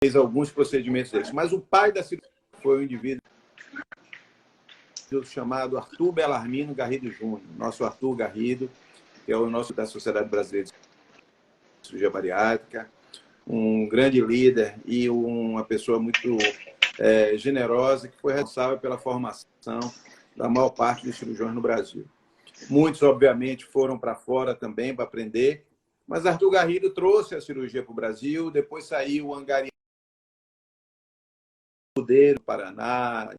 fez alguns procedimentos desses. Mas o pai da cirurgia foi um indivíduo chamado Arthur Bellarmino Garrido Júnior, nosso Arthur Garrido, que é o nosso da Sociedade Brasileira de Cirurgia Bariátrica, um grande líder e uma pessoa muito generosa, que foi responsável pela formação da maior parte dos cirurgiões no Brasil. Muitos, obviamente, foram para fora também para aprender, mas Arthur Garrido trouxe a cirurgia para o Brasil, depois saiu o Angariano do Paraná,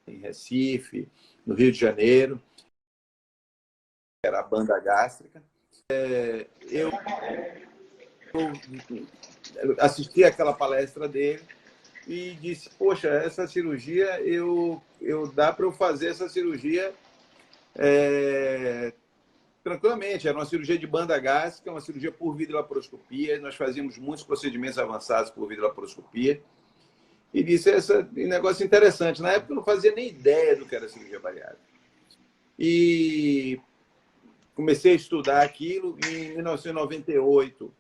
em Recife, no Rio de Janeiro, era a banda gástrica. Eu assisti àquela palestra dele e disse, poxa, essa cirurgia, dá para eu fazer essa cirurgia tranquilamente. Era uma cirurgia de banda gástrica, uma cirurgia por videolaparoscopia. Nós fazíamos muitos procedimentos avançados por videolaparoscopia. E disse, esse negócio interessante. Na época eu não fazia nem ideia do que era cirurgia bariátrica. E comecei a estudar aquilo. Em 1998,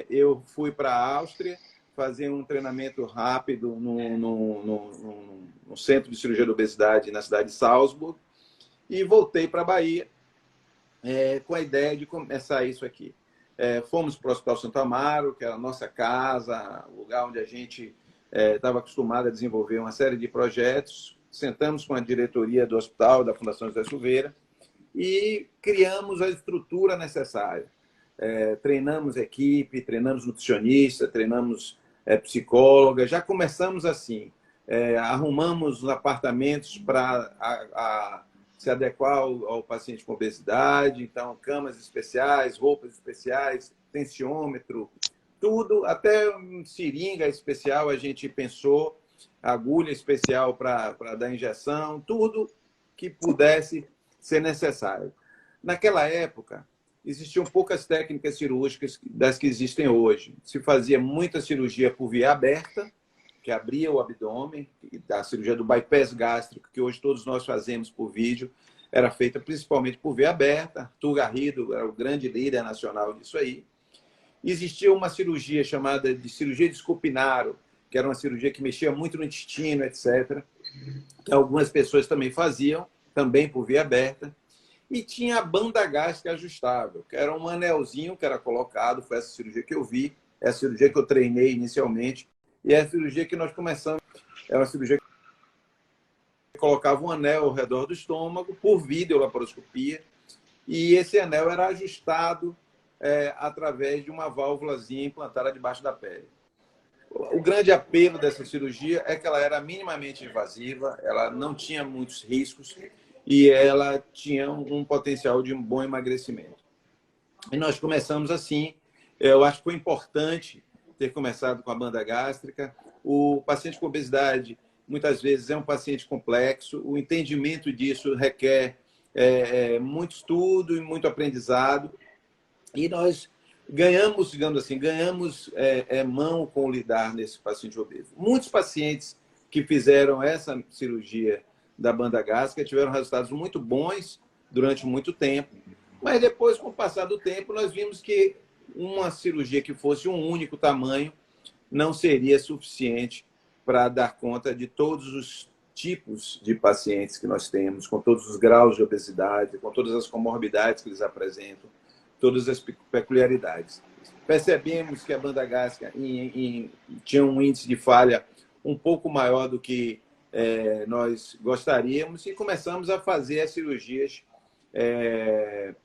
eu fui para a Áustria fazer um treinamento rápido no Centro de Cirurgia da Obesidade na cidade de Salzburg e voltei para a Bahia com a ideia de começar isso aqui. Fomos para o Hospital Santo Amaro, que era a nossa casa, o lugar onde a gente estava acostumado a desenvolver uma série de projetos. Sentamos com a diretoria do hospital, da Fundação José Silveira, e criamos a estrutura necessária. Treinamos equipe, treinamos nutricionista, treinamos psicóloga. Já começamos assim. Arrumamos apartamentos para se adequar ao paciente com obesidade. Então, camas especiais, roupas especiais, tensiômetro, tudo, até seringa especial a gente pensou, agulha especial para dar injeção, tudo que pudesse ser necessário. Naquela época, existiam poucas técnicas cirúrgicas das que existem hoje. Se fazia muita cirurgia por via aberta, que abria o abdômen, a cirurgia do bypass gástrico, que hoje todos nós fazemos por vídeo, era feita principalmente por via aberta. Arthur Garrido era o grande líder nacional disso aí. Existia uma cirurgia chamada de cirurgia de Scupinaro, que era uma cirurgia que mexia muito no intestino, etc., que algumas pessoas também faziam, também por via aberta. E tinha a banda gástrica ajustável, que era um anelzinho que era colocado, foi essa cirurgia que eu vi, é a cirurgia que eu treinei inicialmente, e é a cirurgia que nós começamos. É uma cirurgia que colocava um anel ao redor do estômago por videolaparoscopia, e esse anel era ajustado através de uma válvulazinha implantada debaixo da pele. O grande apelo dessa cirurgia é que ela era minimamente invasiva, ela não tinha muitos riscos e ela tinha um potencial de um bom emagrecimento. E nós começamos assim. Eu acho que foi importante ter começado com a banda gástrica. O paciente com obesidade, muitas vezes, é um paciente complexo. O entendimento disso requer muito estudo e muito aprendizado. E nós ganhamos, digamos assim, mão com lidar nesse paciente obeso. Muitos pacientes que fizeram essa cirurgia da banda gástrica tiveram resultados muito bons durante muito tempo, mas depois, com o passar do tempo, nós vimos que uma cirurgia que fosse um único tamanho não seria suficiente para dar conta de todos os tipos de pacientes que nós temos, com todos os graus de obesidade, com todas as comorbidades que eles apresentam, todas as peculiaridades. Percebemos que a banda gástrica tinha um índice de falha um pouco maior do que nós gostaríamos e começamos a fazer as cirurgias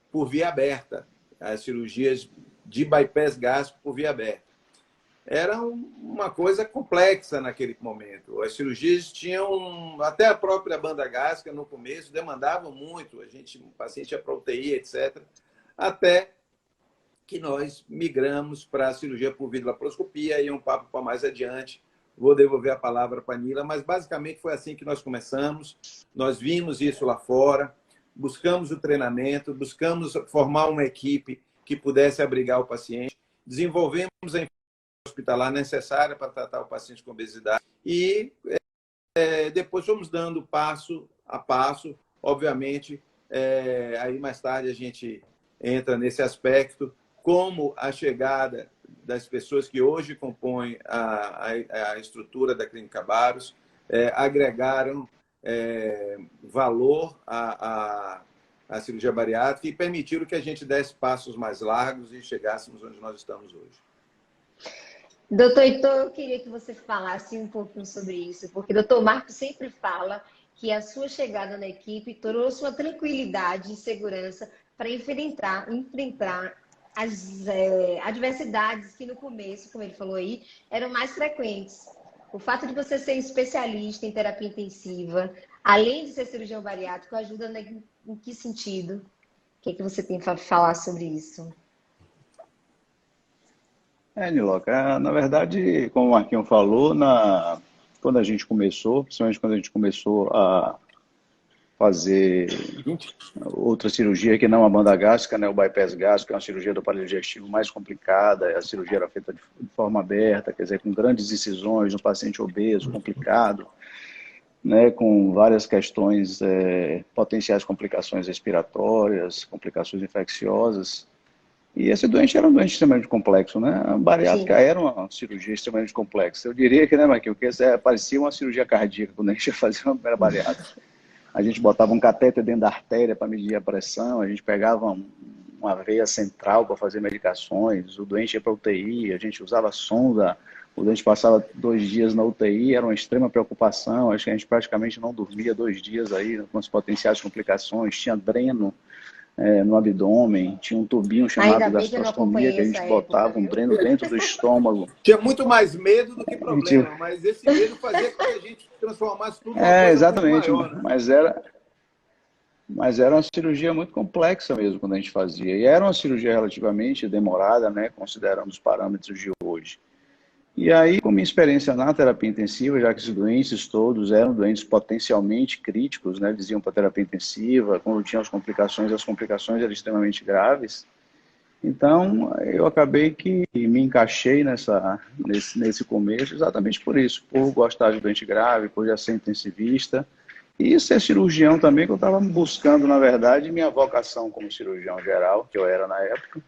por via aberta, as cirurgias de bypass gástrico por via aberta. Era uma coisa complexa naquele momento. As cirurgias tinham, até a própria banda gástrica no começo, demandavam muito, o paciente ia para UTI, etc., até que nós migramos para a cirurgia por videolaparoscopia, e um papo para mais adiante. Vou devolver a palavra para a Nila, mas basicamente foi assim que nós começamos. Nós vimos isso lá fora, buscamos o treinamento, buscamos formar uma equipe que pudesse abrigar o paciente, desenvolvemos a informação hospitalar necessária para tratar o paciente com obesidade e depois fomos dando passo a passo. Obviamente, aí mais tarde a gente entra nesse aspecto, como a chegada das pessoas que hoje compõem a estrutura da Clínica Barros agregaram valor à cirurgia bariátrica e permitiram que a gente desse passos mais largos e chegássemos onde nós estamos hoje. Doutor Heitor, eu queria que você falasse um pouquinho sobre isso, porque o doutor Marcos sempre fala que a sua chegada na equipe trouxe uma tranquilidade e segurança para enfrentar as adversidades que no começo, como ele falou aí, eram mais frequentes. O fato de você ser especialista em terapia intensiva, além de ser cirurgião bariátrico, ajuda em que sentido? O que você tem para falar sobre isso? Niloca, na verdade, como o Marquinhos falou, quando a gente começou, principalmente quando a gente começou a fazer outra cirurgia que não a banda gástrica, né, o bypass gástrico, que é uma cirurgia do aparelho digestivo mais complicada, a cirurgia era feita de forma aberta, quer dizer, com grandes incisões, um paciente obeso, complicado, né, com várias questões, potenciais complicações respiratórias, complicações infecciosas. E esse doente era um doente extremamente complexo, né? A bariátrica Era uma cirurgia extremamente complexa. Eu diria que, né, Marquinhos, que parecia uma cirurgia cardíaca quando a gente ia fazer uma primeira bariátrica. A gente botava um catéter dentro da artéria para medir a pressão, a gente pegava uma veia central para fazer medicações, o doente ia para a UTI, a gente usava sonda, o doente passava 2 dias na UTI, era uma extrema preocupação, acho que a gente praticamente não dormia 2 dias aí, com as potenciais complicações, tinha dreno no abdômen, tinha um tubinho chamado gastrostomia, que a gente botava um dreno dentro do estômago. Tinha muito mais medo do que problema, mas esse medo fazia com que a gente transformasse tudo numa coisa exatamente, muito maior, né? Mas era uma cirurgia muito complexa mesmo quando a gente fazia. E era uma cirurgia relativamente demorada, né, considerando os parâmetros de hoje. E aí, com minha experiência na terapia intensiva, já que esses doentes todos eram doentes potencialmente críticos, né, eles iam para terapia intensiva, quando tinham as complicações eram extremamente graves. Então, eu acabei que me encaixei nesse começo exatamente por isso, por gostar de doente grave, por já ser intensivista, e ser cirurgião também, que eu estava buscando, na verdade, minha vocação como cirurgião geral, que eu era na época.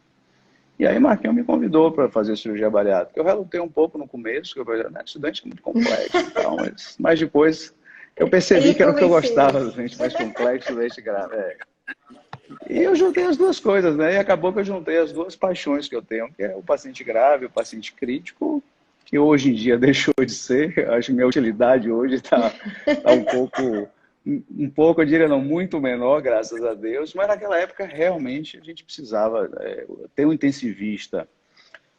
E aí Marquinhos me convidou para fazer cirurgia bariátrica. Eu relutei um pouco no começo, porque eu falei, estudante é muito complexo e tal, mas depois eu percebi que era o que eu gostava, doente mais complexo, doente grave. E eu juntei as duas coisas, né? E acabou que eu juntei as duas paixões que eu tenho, que é o paciente grave, o paciente crítico, que hoje em dia deixou de ser. Acho que minha utilidade hoje está um pouco, eu diria não, muito menor, graças a Deus, mas naquela época realmente a gente precisava ter um intensivista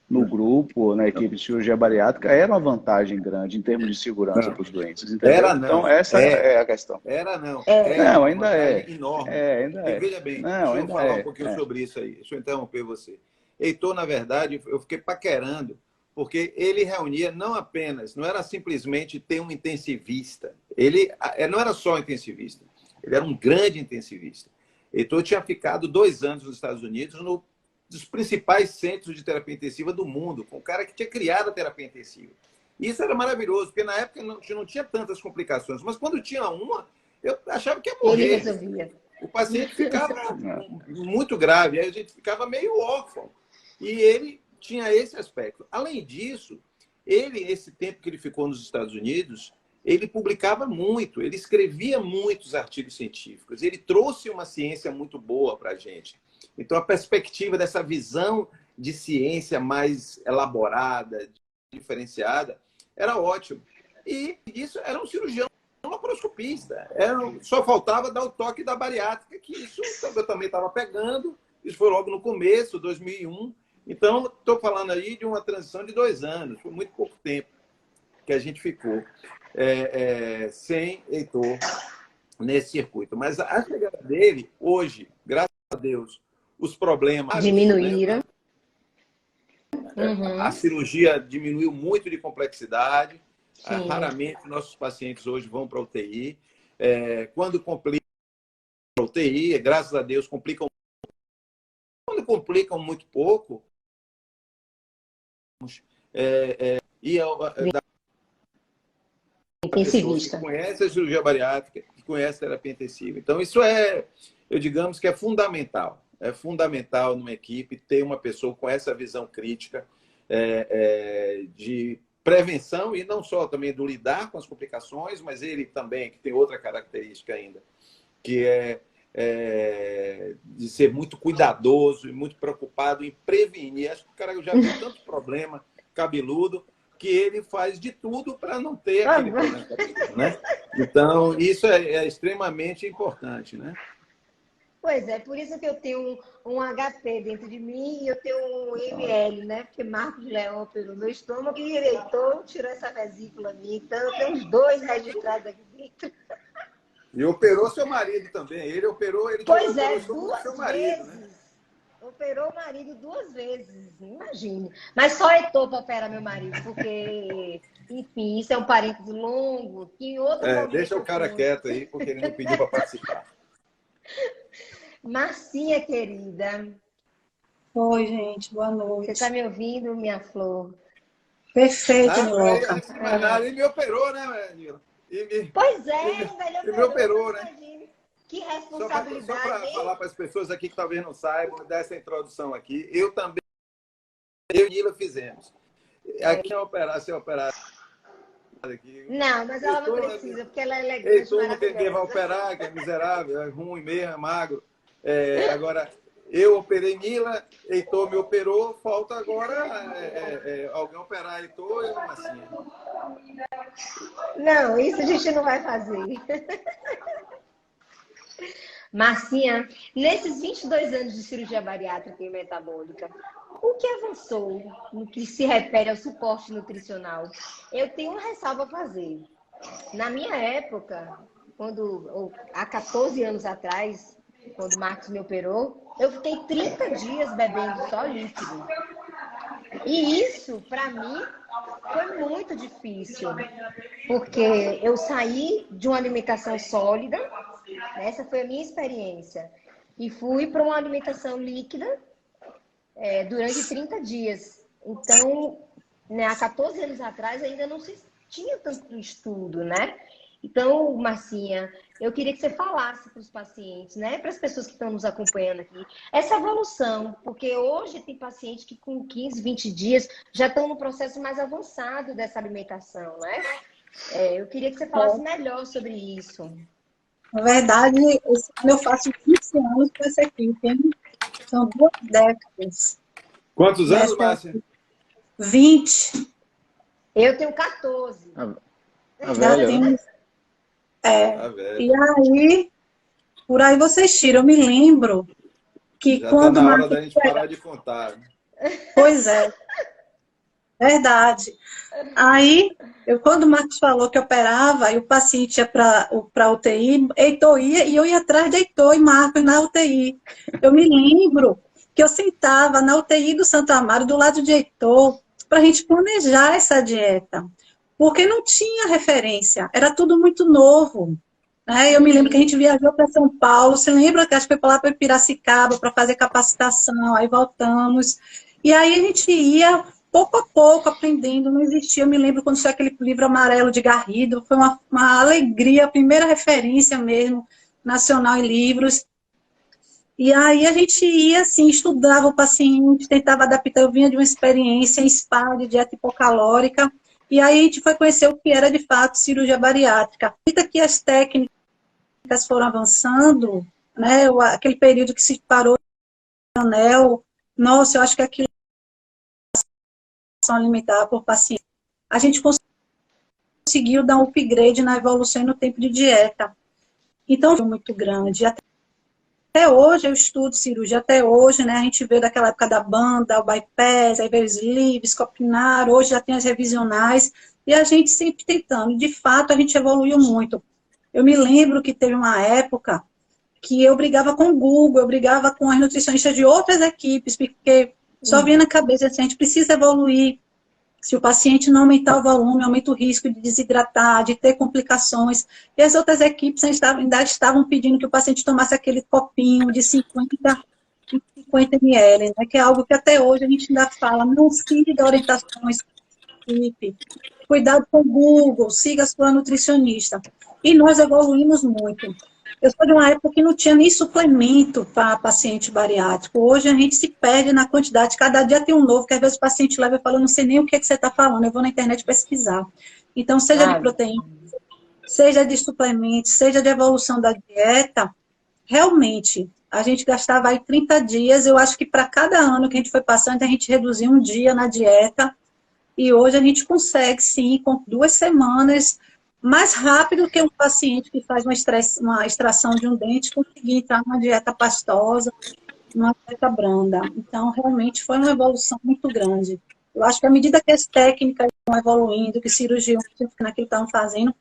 no grupo, na equipe de cirurgia bariátrica, era uma vantagem grande em termos de segurança para os doentes, entendeu? Era não. Então essa é a questão. Era não. Não, ainda é. Enorme. Ainda e veja bem, não, deixa eu falar um pouquinho é. sobre isso aí. Deixa eu interromper você. Heitor, na verdade, eu fiquei paquerando, porque ele reunia não era simplesmente ter um intensivista. Ele não era só intensivista, ele era um grande intensivista. Heitor tinha ficado 2 anos nos Estados Unidos, dos principais centros de terapia intensiva do mundo, com o cara que tinha criado a terapia intensiva. Isso era maravilhoso, porque na época não tinha tantas complicações, mas quando tinha uma, eu achava que ia morrer. O paciente ficava muito grave, aí a gente ficava meio órfão. E ele tinha esse aspecto. Além disso, esse tempo que ele ficou nos Estados Unidos, ele publicava muito, ele escrevia muitos artigos científicos, ele trouxe uma ciência muito boa para a gente. Então, a perspectiva dessa visão de ciência mais elaborada, diferenciada, era ótimo. E isso era um cirurgião laparoscopista. Só faltava dar o toque da bariátrica, que isso eu também estava pegando. Isso foi logo no começo, 2001. Então, estou falando aí de uma transição de 2 anos. Foi muito pouco tempo que a gente ficou sem Heitor nesse circuito. Mas a chegada dele, hoje, graças a Deus, os problemas diminuíram. A cirurgia diminuiu muito de complexidade. Raramente nossos pacientes hoje vão para a UTI. Quando complicam para a UTI, graças a Deus, complicam. Quando complicam muito pouco, intensivista. Que conhece a cirurgia bariátrica, que conhece a terapia intensiva. Então, isso digamos que é fundamental. É fundamental numa equipe ter uma pessoa com essa visão crítica de prevenção, e não só também do lidar com as complicações, mas ele também, que tem outra característica ainda, que de ser muito cuidadoso e muito preocupado em prevenir. Acho que o cara já viu tanto problema cabeludo que ele faz de tudo para não ter aquele problema cabeludo, né? Então, isso é extremamente importante, né? Pois é, por isso que eu tenho um HP dentro de mim e eu tenho um ML, né? Porque Marcos Leão operou meu estômago e direitou, tirou essa vesícula minha. Então, eu tenho os dois registrados aqui dentro. E operou seu marido também. Ele operou, ele pois operou duas marido, vezes. Né? Operou o marido 2 vezes, imagine. Mas só Heitor para operar meu marido, porque, enfim, isso é um parênteses longo. Que em outro momento deixa o cara quieto aí, porque ele não pediu para participar. Marcinha, querida. Oi, gente, boa noite. Você está me ouvindo, minha flor? Perfeito, Niloca. Ele me operou, né, Nila? Pois é, ele me operou, né? Imagine. Que responsabilidade. Só para falar para as pessoas aqui que talvez não saibam dessa introdução aqui, eu e Nila fizemos. Aqui é operar, se operar. Aqui. Não, mas ela não precisa, porque ela é elegante. Heitor não tem quem vai operar, que é miserável, é ruim mesmo, é magro. Agora, eu operei Nila, Heitor me operou, falta agora alguém operar Heitor e Marcinha. Não, isso a gente não vai fazer. Marcinha, nesses 22 anos de cirurgia bariátrica e metabólica, o que avançou no que se refere ao suporte nutricional? Eu tenho uma ressalva a fazer. Na minha época, há 14 anos atrás, quando o Marcos me operou, eu fiquei 30 dias bebendo só líquido. E isso, para mim, foi muito difícil, porque eu saí de uma alimentação sólida, essa foi a minha experiência, e fui para uma alimentação líquida durante 30 dias. Então, né, há 14 anos atrás ainda não se tinha tanto estudo, né? Então, Marcinha, eu queria que você falasse para os pacientes, né, para as pessoas que estão nos acompanhando aqui, essa evolução, porque hoje tem pacientes que com 15, 20 dias já estão no processo mais avançado dessa alimentação, né? Eu queria que você falasse melhor sobre isso. Na verdade, esse ano eu faço 15 anos com essa equipe, hein? São 2 décadas. Quantos anos, Márcia? 20. Eu tenho 14. A velha, né? E aí, por aí vocês tiram. Eu me lembro que já quando... Já está na hora da gente parar de contar. Pois é. Verdade. Aí, quando o Marcos falou que operava e o paciente ia para a UTI, Heitor ia e eu ia atrás de Heitor e Marcos na UTI. Eu me lembro que eu sentava na UTI do Santo Amaro, do lado de Heitor, para a gente planejar essa dieta. Porque não tinha referência, era tudo muito novo. Né? Eu me lembro que a gente viajou para São Paulo, você lembra que a gente foi lá para Piracicaba para fazer capacitação, aí voltamos. E aí a gente ia pouco a pouco aprendendo, não existia. Eu me lembro quando saiu aquele livro amarelo de Garrido, foi uma alegria, a primeira referência mesmo, nacional em livros. E aí a gente ia assim, estudava o paciente, tentava adaptar, eu vinha de uma experiência em spa, de dieta hipocalórica, e aí a gente foi conhecer o que era de fato cirurgia bariátrica. Acredita que as técnicas foram avançando, né? Aquele período que se parou no anel, nossa, eu acho que aquilo alimentar por paciente. A gente conseguiu dar um upgrade na evolução e no tempo de dieta. Então, foi muito grande. Até hoje eu estudo cirurgia, até hoje, né? A gente veio daquela época da banda, o bypass, aí veio o sleeve, Scopinar, hoje já tem as revisionais, e a gente sempre tentando. De fato, a gente evoluiu muito. Eu me lembro que teve uma época que eu brigava com o Google, eu brigava com as nutricionistas de outras equipes, porque só vinha na cabeça assim, a gente precisa evoluir. Se o paciente não aumentar o volume, aumenta o risco de desidratar, de ter complicações. E as outras equipes ainda estavam pedindo que o paciente tomasse aquele copinho de 50 ml, né, que é algo que até hoje a gente ainda fala, não siga orientações da equipe. Cuidado com o Google, siga a sua nutricionista. E nós evoluímos muito. Eu sou de uma época que não tinha nem suplemento para paciente bariátrico. Hoje a gente se perde na quantidade. Cada dia tem um novo, que às vezes o paciente leva e fala, eu não sei nem o que, é que você está falando, eu vou na internet pesquisar. Então, seja de proteína, seja de suplemento, seja de evolução da dieta, realmente, a gente gastava aí 30 dias. Eu acho que para cada ano que a gente foi passando, a gente reduziu um dia na dieta. E hoje a gente consegue, sim, com 2 semanas, mais rápido que um paciente que faz uma extração de um dente, conseguir entrar numa dieta pastosa, numa dieta branda. Então, realmente foi uma evolução muito grande. Eu acho que à medida que as técnicas estão evoluindo, que cirurgião naquilo que estavam fazendo,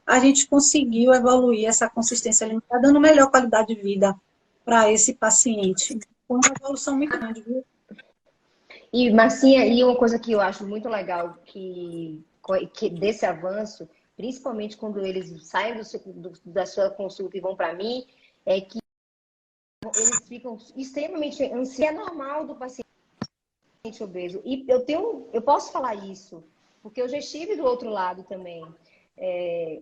a gente conseguiu evoluir essa consistência alimentar, dando melhor qualidade de vida para esse paciente. Foi uma evolução muito grande, viu? E, Marcinha, e uma coisa que eu acho muito legal que desse avanço, principalmente quando eles saem da sua consulta e vão para mim, é que eles ficam extremamente ansiosos. É normal do paciente obeso. E eu posso falar isso, porque eu já estive do outro lado também.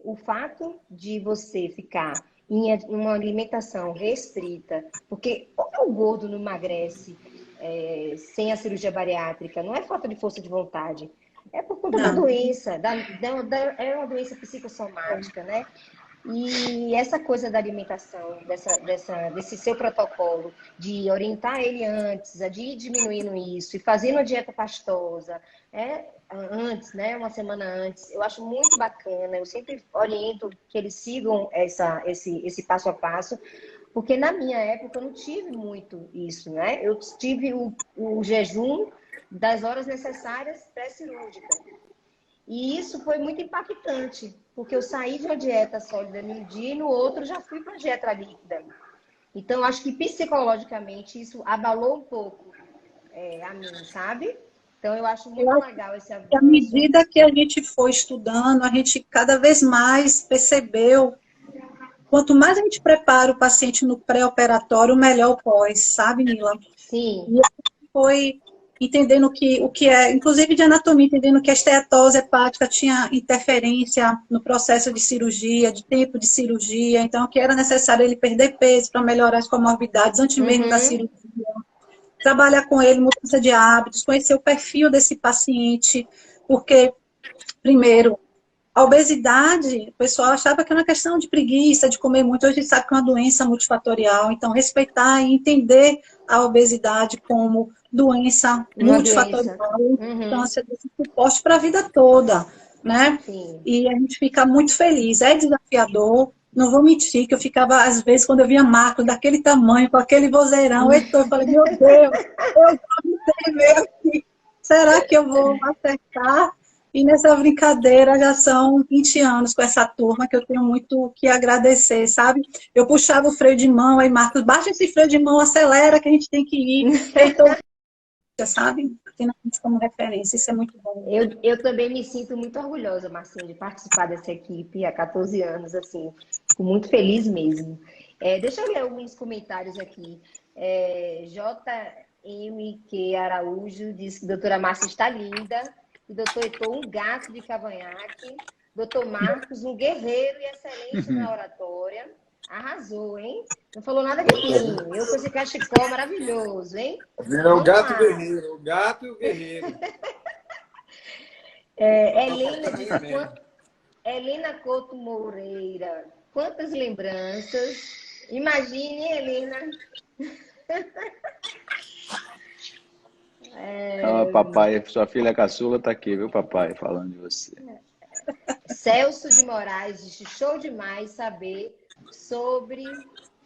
O fato de você ficar em uma alimentação restrita, porque o gordo não emagrece sem a cirurgia bariátrica, não é falta de força de vontade, é por conta da doença, é uma doença psicossomática, né? E essa coisa da alimentação, desse seu protocolo, de orientar ele antes, de ir diminuindo isso, e fazendo a dieta pastosa, antes, né? Uma semana antes, eu acho muito bacana. Eu sempre oriento que eles sigam esse passo a passo, porque na minha época eu não tive muito isso, né? Eu tive o jejum das horas necessárias pré-cirúrgica. E isso foi muito impactante, porque eu saí de uma dieta sólida num dia e no outro já fui para a dieta líquida. Então, eu acho que psicologicamente isso abalou um pouco a mim, sabe? Então, eu acho muito legal esse avanço. À medida que a gente foi estudando, a gente cada vez mais percebeu, quanto mais a gente prepara o paciente no pré-operatório, melhor o pós, sabe, Nila? Sim. E a gente foi entendendo o que é, inclusive de anatomia, entendendo que a esteatose hepática tinha interferência no processo de cirurgia, de tempo de cirurgia, então que era necessário ele perder peso para melhorar as comorbidades antes mesmo da cirurgia. Trabalhar com ele, mudança de hábitos, conhecer o perfil desse paciente, porque, primeiro, a obesidade, o pessoal achava que era uma questão de preguiça, de comer muito. Hoje a gente sabe que é uma doença multifatorial. Então, respeitar e entender a obesidade como doença multifatorial, a importância desse suporte para a vida toda, né? Sim. E a gente fica muito feliz. É desafiador. Não vou mentir que eu ficava, às vezes, quando eu via Marcos daquele tamanho, com aquele vozeirão, eu falei, meu Deus, eu não sei mesmo. Será que eu vou acertar? E nessa brincadeira já são 20 anos com essa turma que eu tenho muito que agradecer, sabe? Eu puxava o freio de mão, aí Marcos, baixa esse freio de mão, acelera que a gente tem que ir. Então, sabe? Tem a gente como referência, isso é muito bom. Eu também me sinto muito orgulhosa, Marcinha, de participar dessa equipe há 14 anos, assim, fico muito feliz mesmo. Deixa eu ler alguns comentários aqui. JMQ Araújo diz que a doutora Márcia está linda. O doutor Heitor, um gato de cavanhaque. Doutor Marcos, um guerreiro e excelente na oratória. Arrasou, hein? Não falou nada de mim. Eu com esse cachecol maravilhoso, hein? O gato guerreiro, o gato e o guerreiro. Helena Couto Moreira. Quantas lembranças. Imagine, Helena. Papai, sua filha caçula está aqui, viu, papai, falando de você. Celso de Moraes disse, show demais saber sobre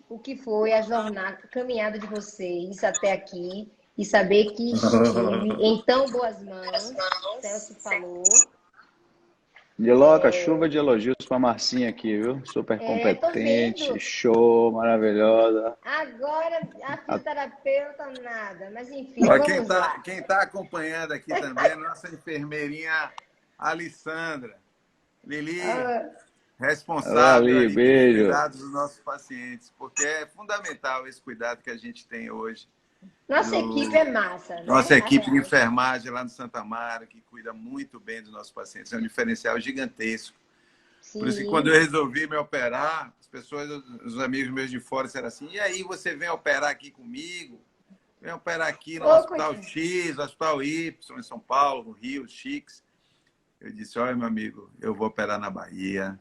o que foi a jornada, a caminhada de vocês até aqui e saber que estive em tão boas mãos. Celso falou. Niloca, chuva de elogios para Marcinha aqui, viu? Super competente, show, maravilhosa. Agora a fisioterapeuta nada, mas enfim, quem tá acompanhando aqui também é a nossa enfermeirinha Alessandra. Lili, responsável Ali, beijo. pelo cuidado dos nossos pacientes, porque é fundamental esse cuidado que a gente tem hoje. Nossa equipe é massa, né? Nossa equipe de enfermagem lá no Santa Amaro, que cuida muito bem dos nossos pacientes. É um diferencial gigantesco Por isso que Sim. quando eu resolvi me operar, as pessoas, os amigos meus de fora disseram assim, e aí, você vem operar aqui comigo? Vem operar aqui no Ô, Hospital coitado. X, Hospital Y, em São Paulo, no Rio, Chiques. Eu disse, olha, meu amigo, eu vou operar na Bahia,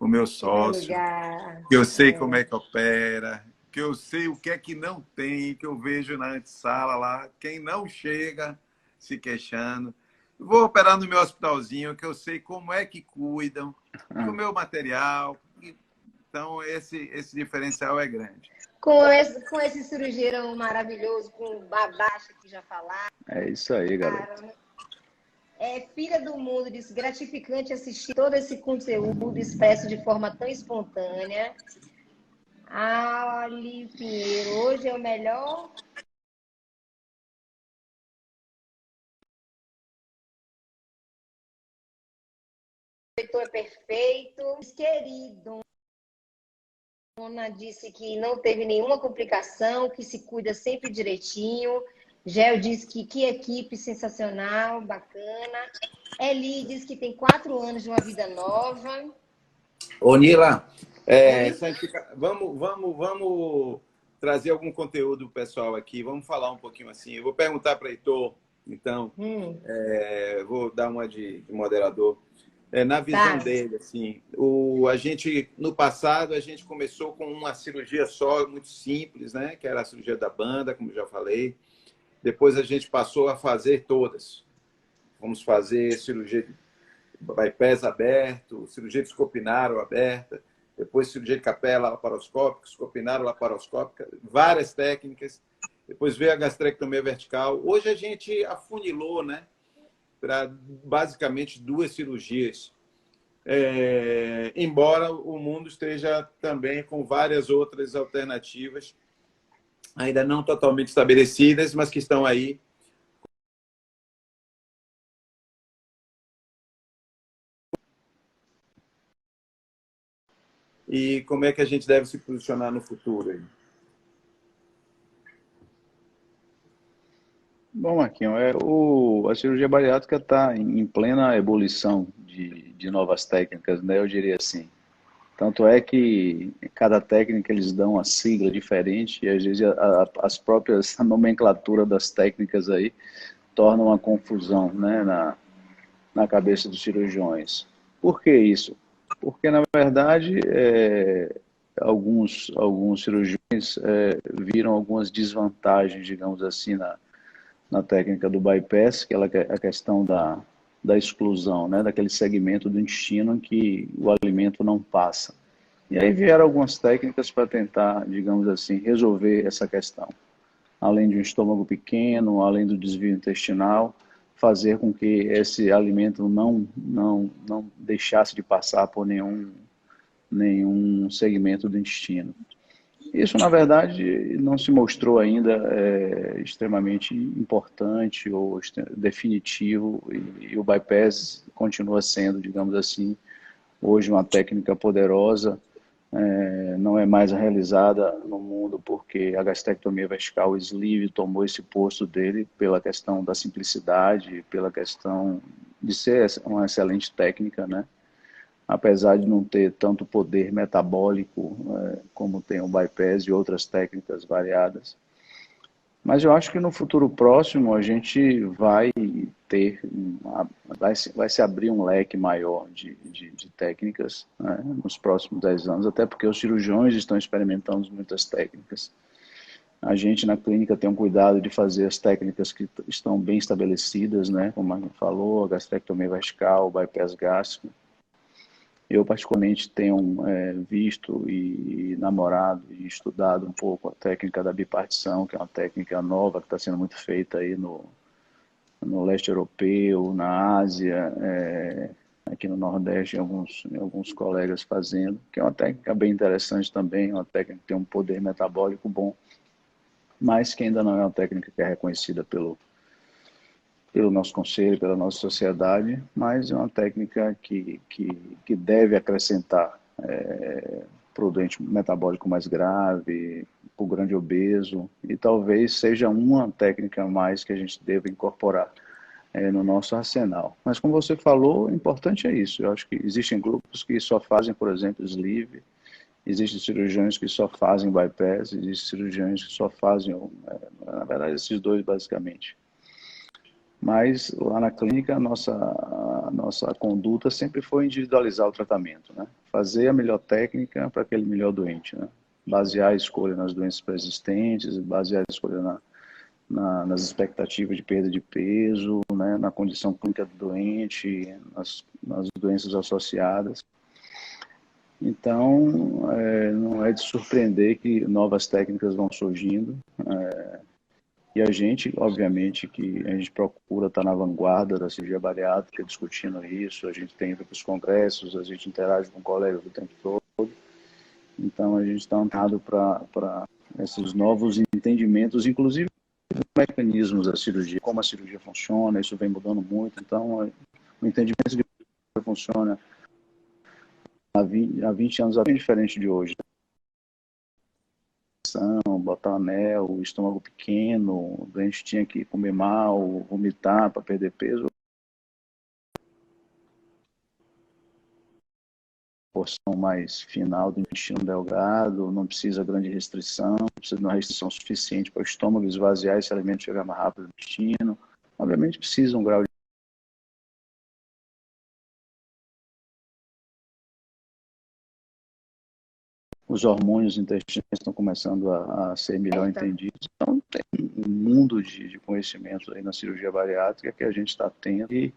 o meu O meu sócio, lugar. que eu sei como É. é que opera, que eu sei o que é que não tem, que eu vejo na antessala lá, quem não chega se queixando. Vou operar no meu hospitalzinho, que eu sei como é que cuidam, com o meu material. Então, esse diferencial é grande. Com esse cirurgião maravilhoso, com o Babacha que já falaram. É isso aí, garoto. É, filha do mundo, disse, gratificante assistir todo esse conteúdo expresso de forma tão espontânea. Ali, Pinheiro, hoje é o melhor. O diretor é perfeito. Querido, Dona disse que não teve nenhuma complicação, que se cuida sempre direitinho. Gel disse que equipe sensacional, bacana. Eli diz que tem 4 anos de uma vida nova. Ô, Nila, Oi? vamos trazer algum conteúdo pro pessoal aqui. Vamos falar um pouquinho assim. Eu vou perguntar para Heitor, então, vou dar uma de moderador. Na visão Tá. dele, assim, a gente, no passado, a gente começou com uma cirurgia só, muito simples, né? Que era a cirurgia da banda, como já falei. Depois a gente passou a fazer todas. Vamos fazer cirurgia de bypass aberto, cirurgia de escopinaro aberta, depois cirurgia de capela laparoscópica, escopinaro laparoscópica, várias técnicas. Depois veio a gastrectomia vertical. Hoje a gente afunilou, né? Para basicamente 2 cirurgias. Embora o mundo esteja também com várias outras alternativas, ainda não totalmente estabelecidas, mas que estão aí. E como é que a gente deve se posicionar no futuro aí? Bom, Marquinhos, a cirurgia bariátrica está em plena ebulição de novas técnicas, né? Eu diria assim. Tanto é que cada técnica eles dão uma sigla diferente e às vezes as próprias a nomenclatura das técnicas aí tornam uma confusão, né, na cabeça dos cirurgiões. Por que isso? Porque, na verdade, alguns cirurgiões viram algumas desvantagens, digamos assim, na técnica do bypass, que é a questão da exclusão, né, daquele segmento do intestino em que o alimento não passa. E aí vieram algumas técnicas para tentar, digamos assim, resolver essa questão. Além de um estômago pequeno, além do desvio intestinal, fazer com que esse alimento não deixasse de passar por nenhum segmento do intestino. Isso, na verdade, não se mostrou ainda extremamente importante ou definitivo, e o bypass continua sendo, digamos assim, hoje uma técnica poderosa. Não é mais realizada no mundo porque a gastrectomia vertical, o sleeve, tomou esse posto dele pela questão da simplicidade, pela questão de ser uma excelente técnica, né? Apesar de não ter tanto poder metabólico como tem o bypass e outras técnicas variadas. Mas eu acho que no futuro próximo a gente vai se abrir um leque maior de técnicas, né, nos próximos 10 anos, até porque os cirurgiões estão experimentando muitas técnicas. A gente na clínica tem um cuidado de fazer as técnicas que estão bem estabelecidas, né, como a gente falou, a gastrectomia vertical, o bypass gástrico. Eu, particularmente, tenho visto e namorado e estudado um pouco a técnica da bipartição, que é uma técnica nova que está sendo muito feita aí no leste europeu, na Ásia, aqui no Nordeste, alguns colegas fazendo, que é uma técnica bem interessante também, uma técnica que tem um poder metabólico bom, mas que ainda não é uma técnica que é reconhecida pelo nosso conselho, pela nossa sociedade, mas é uma técnica que deve acrescentar para o doente metabólico mais grave, para o grande obeso, e talvez seja uma técnica a mais que a gente deva incorporar no nosso arsenal. Mas como você falou, o importante é isso. Eu acho que existem grupos que só fazem, por exemplo, sleeve, existem cirurgiões que só fazem bypass, existem cirurgiões que só fazem, na verdade, esses dois basicamente. Mas lá na clínica a nossa conduta sempre foi individualizar o tratamento, né? Fazer a melhor técnica para aquele melhor doente, né? Basear a escolha nas doenças pré-existentes, basear a escolha nas expectativas de perda de peso, né? Na condição clínica do doente, nas doenças associadas. Então, não é de surpreender que novas técnicas vão surgindo. E a gente, obviamente, que a gente procura estar na vanguarda da cirurgia bariátrica, discutindo isso, a gente tem ido para os congressos, a gente interage com colegas o tempo todo. Então, a gente está antenado para esses novos entendimentos, inclusive mecanismos da cirurgia, como a cirurgia funciona, isso vem mudando muito. Então, o entendimento de como funciona há 20 anos é bem diferente de hoje. Botar anel, o estômago pequeno, o doente tinha que comer mal, vomitar para perder peso. Porção mais final do intestino delgado, não precisa grande restrição, precisa de uma restrição suficiente para o estômago esvaziar esse alimento chegar mais rápido no intestino. Obviamente precisa um grau de os hormônios intestinais estão começando a ser melhor entendidos. Então, tem um mundo de conhecimentos aí na cirurgia bariátrica que a gente está tendo. E...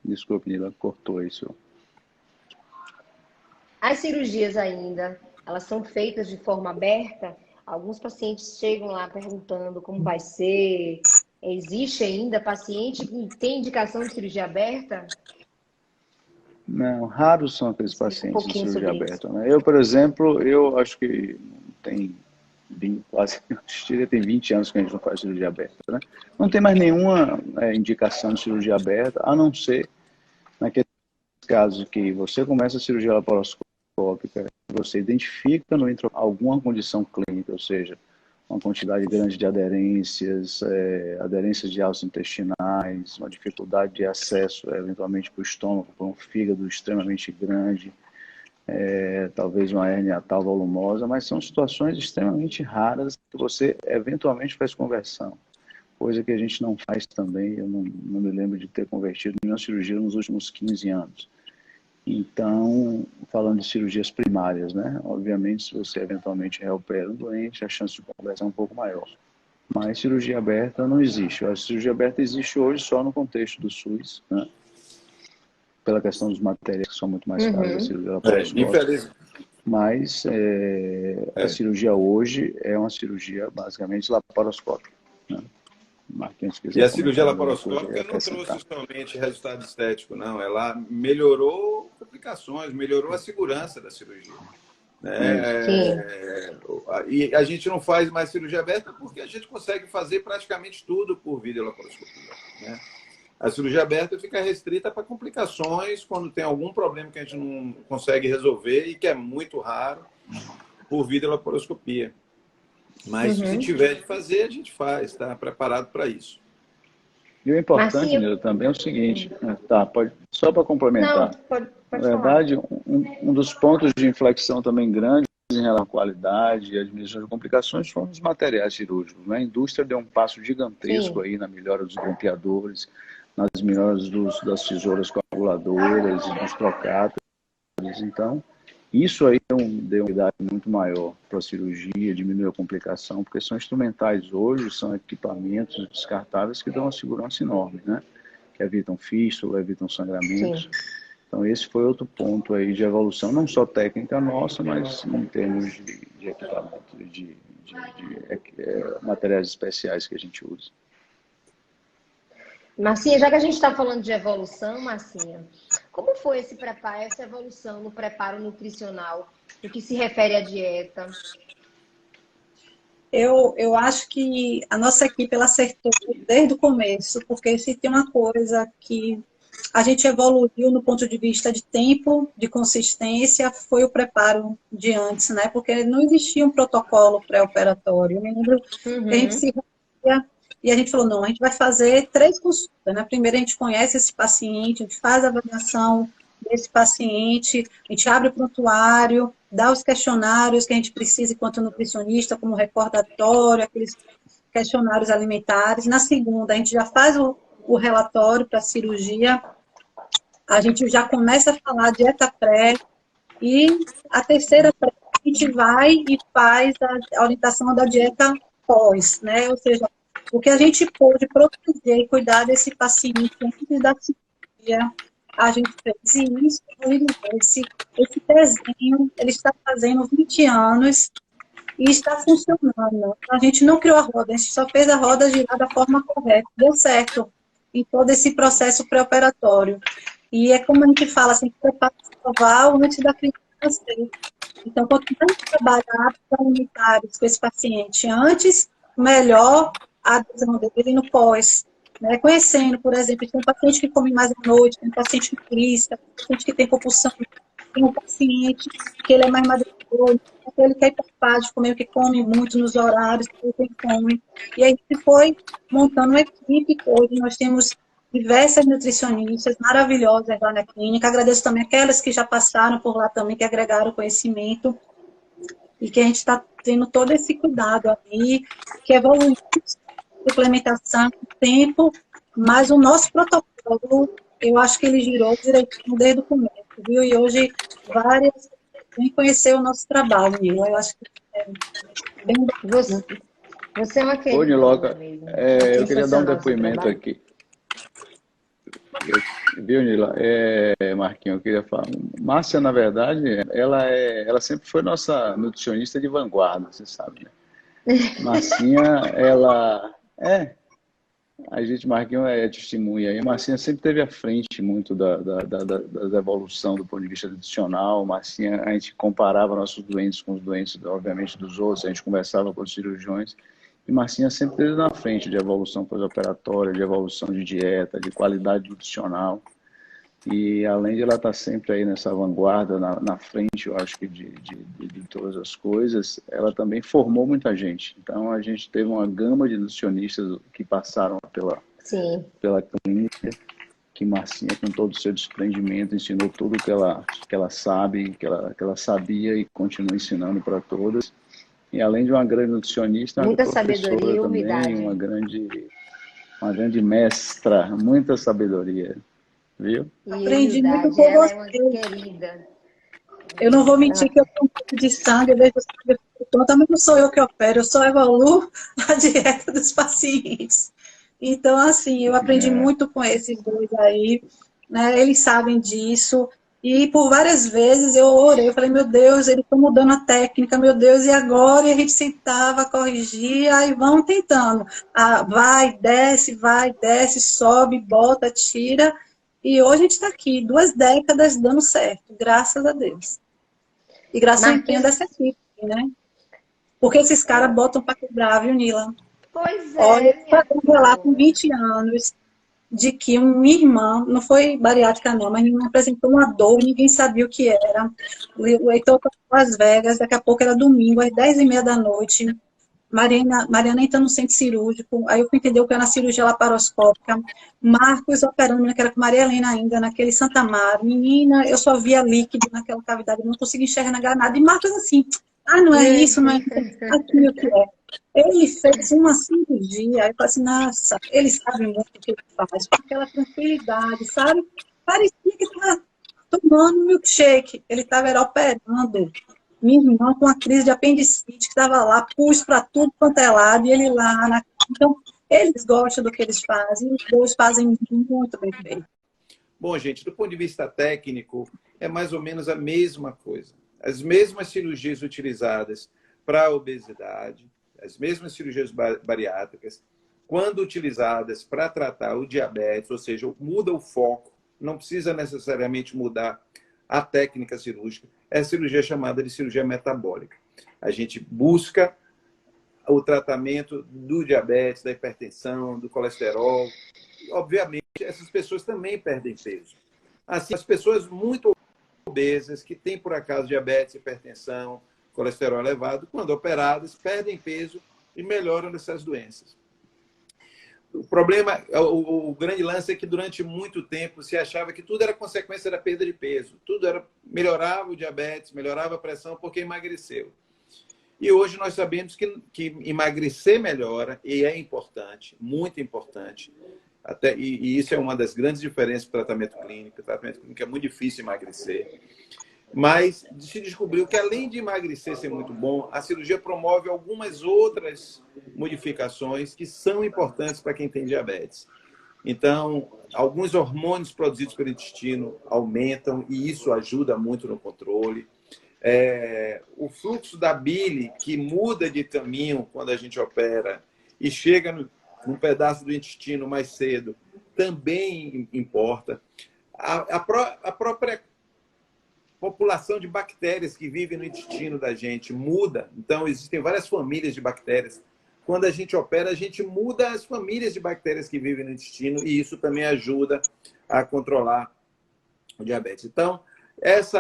Desculpe, Nila, cortou isso. As cirurgias ainda, elas são feitas de forma aberta? Alguns pacientes chegam lá perguntando como vai ser. Existe ainda paciente que tem indicação de cirurgia aberta? Não, raros são aqueles pacientes de cirurgia aberta, né? Eu, por exemplo, eu acho que tem tem 20 anos que a gente não faz cirurgia aberta, né? Não tem mais nenhuma indicação de cirurgia aberta, a não ser naqueles casos que você começa a cirurgia laparoscópica, você identifica no alguma condição clínica, ou seja, uma quantidade grande de aderências, aderências de alças intestinais, uma dificuldade de acesso, eventualmente, para o estômago, para um fígado extremamente grande, talvez uma hérnia hiatal volumosa, mas são situações extremamente raras que você, eventualmente, faz conversão, coisa que a gente não faz também. Eu não me lembro de ter convertido nenhuma cirurgia nos últimos 15 anos. Então, falando de cirurgias primárias, né? Obviamente, se você eventualmente reopera um doente, a chance de conversão é um pouco maior. Mas cirurgia aberta não existe. A cirurgia aberta existe hoje só no contexto do SUS, né? Pela questão dos materiais que são muito mais caros da cirurgia laparoscópica. Mas a cirurgia hoje é uma cirurgia basicamente laparoscópica, né? E a cirurgia laparoscópica não trouxe somente resultado estético, não. Ela melhorou complicações, melhorou a segurança da cirurgia. E a gente não faz mais cirurgia aberta porque a gente consegue fazer praticamente tudo por videolaparoscopia, né? A cirurgia aberta fica restrita para complicações quando tem algum problema que a gente não consegue resolver e que é muito raro por videolaparoscopia. Mas se tiver de fazer, a gente faz, está preparado para isso. E o importante, Nilo, também é o seguinte, só para complementar. Não, pode na verdade, um dos pontos de inflexão também grandes em relação à qualidade e administração de complicações foram os materiais cirúrgicos, né? A indústria deu um passo gigantesco aí na melhora dos grampeadores, nas melhoras das tesouras coaguladoras e dos trocáteres. Então, isso aí deu uma idade muito maior para a cirurgia, diminuiu a complicação, porque são instrumentais hoje, são equipamentos descartáveis que dão uma segurança enorme, né? Que evitam fístula, evitam sangramentos. Sim. Então esse foi outro ponto aí de evolução, não só técnica nossa, mas em termos de equipamento, de materiais especiais que a gente usa. Marcinha, já que a gente está falando de evolução, Marcinha, como foi essa evolução no preparo nutricional, no que se refere à dieta? Eu acho que a nossa equipe ela acertou desde o começo, porque se tem uma coisa que a gente evoluiu no ponto de vista de tempo, de consistência, foi o preparo de antes, né? Porque não existia um protocolo pré-operatório. Eu me lembro que a gente se reunia E a gente falou, não, a gente vai fazer 3 consultas, né? Primeiro a gente conhece esse paciente, a gente faz a avaliação desse paciente, a gente abre o prontuário, dá os questionários que a gente precisa enquanto nutricionista, como recordatório, aqueles questionários alimentares. Na segunda, a gente já faz o relatório para a cirurgia, a gente já começa a falar dieta pré, e a terceira pré, a gente vai e faz a orientação da dieta pós, né? Ou seja, o que a gente pôde proteger e cuidar desse paciente antes da cirurgia, a gente fez. E isso, esse desenho, ele está fazendo 20 anos e está funcionando. A gente não criou a roda, a gente só fez a roda girar da forma correta. Deu certo em todo esse processo pré-operatório. E é como a gente fala, assim, prepara o oval antes da criança nascer. Então, quanto mais trabalhar comunitários com esse paciente antes, melhor a adesão dele no pós. Né? Conhecendo, por exemplo, tem um paciente que come mais à noite, tem um paciente que crisca, tem um paciente que tem compulsão, tem um paciente que ele é mais madrugador, aquele que é hiperfágico, meio que come muito nos horários que ele tem fome. E aí a gente foi montando uma equipe. Hoje nós temos diversas nutricionistas maravilhosas lá na clínica. Agradeço também aquelas que já passaram por lá também, que agregaram conhecimento. E que a gente está tendo todo esse cuidado aí, que evolui suplementação com o tempo, mas o nosso protocolo, eu acho que ele girou direitinho desde o começo, viu? E hoje várias vêm conhecer o nosso trabalho, Nilo. Eu acho que é bem Você, você é uma Ô, querida Niloca, mesmo. eu queria dar um Sensacional o seu depoimento trabalho. aqui. Viu, Nila? Marquinhos, eu queria falar. Márcia, na verdade, ela sempre foi nossa nutricionista de vanguarda, você sabe, né? Marcinha, a gente, Marquinhos, é testemunha. E a Marcinha sempre esteve à frente muito da evolução do ponto de vista nutricional. Marcinha, a gente comparava nossos doentes com os doentes, obviamente, dos outros, a gente conversava com os cirurgiões. E Marcinha sempre esteve na frente de evolução pós-operatória, de evolução de dieta, de qualidade nutricional. E além de ela estar sempre aí nessa vanguarda, na frente, eu acho que de todas as coisas, ela também formou muita gente. Então a gente teve uma gama de nutricionistas que passaram Sim. pela clínica, que Marcinha, com todo o seu desprendimento, ensinou tudo que ela sabe, que ela sabia e continua ensinando para todas. E além de uma grande nutricionista, uma Muita professora sabedoria e também, humildade. uma grande mestra, muita sabedoria, viu? E Aprendi muito humildade, com ela é uma você. querida. Eu não vou mentir Ela- que eu tenho um pouco de sangue, eu vejo o sangue pronto, mas não sou eu que opero, eu só evoluo a dieta dos pacientes. Então, assim, eu aprendi muito com esses dois aí, né? Eles sabem disso. E por várias vezes eu orei, eu falei, meu Deus, eles estão mudando a técnica, meu Deus, e agora? E a gente sentava, corrigia e vão tentando. Ah, vai, desce, sobe, bota, tira. E hoje a gente está aqui, 2 décadas dando certo, graças a Deus. E graças ao empenho Marquinhos, dessa equipe, né? Porque esses caras botam para quebrar, viu, Nila? pois Olha, é, minha eu um relato com flor. 20 anos de que uma irmã, não foi bariátrica não, mas me apresentou uma dor, ninguém sabia o que era. O Heitor estava em Las Vegas, daqui a pouco era domingo, às 10h30 da noite. Mariana entra no centro cirúrgico, aí eu fui entender o que era a cirurgia laparoscópica. Marcos operando, que era com Maria Helena ainda, naquele Santa Mar. Menina, eu só via líquido naquela cavidade, eu não conseguia enxergar nada. E Marcos assim, não é isso, não é isso, aqui o que é. Ele fez uma cirurgia, aí eu falei assim, nossa, ele sabe muito o que ele faz, com aquela tranquilidade, sabe? Parecia que estava tomando milkshake, ele estava operando. Minha irmã com uma crise de apendicite, que estava lá, pus para tudo quanto é lado, e ele lá. Então, eles gostam do que eles fazem, os dois fazem muito bem feito. Bom, gente, do ponto de vista técnico, é mais ou menos a mesma coisa. As mesmas cirurgias utilizadas para a obesidade, as mesmas cirurgias bariátricas, quando utilizadas para tratar o diabetes, ou seja, muda o foco, não precisa necessariamente mudar a técnica cirúrgica, é a cirurgia chamada de cirurgia metabólica. A gente busca o tratamento do diabetes, da hipertensão, do colesterol. E, obviamente, essas pessoas também perdem peso. Assim, as pessoas muito obesas, que têm, por acaso, diabetes, hipertensão, colesterol elevado, quando operadas, perdem peso e melhoram dessas doenças. O problema, o grande lance é que durante muito tempo se achava que tudo era consequência da perda de peso. Tudo melhorava o diabetes, melhorava a pressão porque emagreceu. E hoje nós sabemos que emagrecer melhora e é importante, muito importante. E isso é uma das grandes diferenças do tratamento clínico. O tratamento clínico é muito difícil emagrecer. Mas se descobriu que, além de emagrecer ser muito bom, a cirurgia promove algumas outras modificações que são importantes para quem tem diabetes. Então, alguns hormônios produzidos pelo intestino aumentam e isso ajuda muito no controle. O fluxo da bile, que muda de caminho quando a gente opera e chega num pedaço do intestino mais cedo, também importa. A própria população de bactérias que vivem no intestino da gente muda. Então, existem várias famílias de bactérias. Quando a gente opera, a gente muda as famílias de bactérias que vivem no intestino e isso também ajuda a controlar o diabetes. Então, esse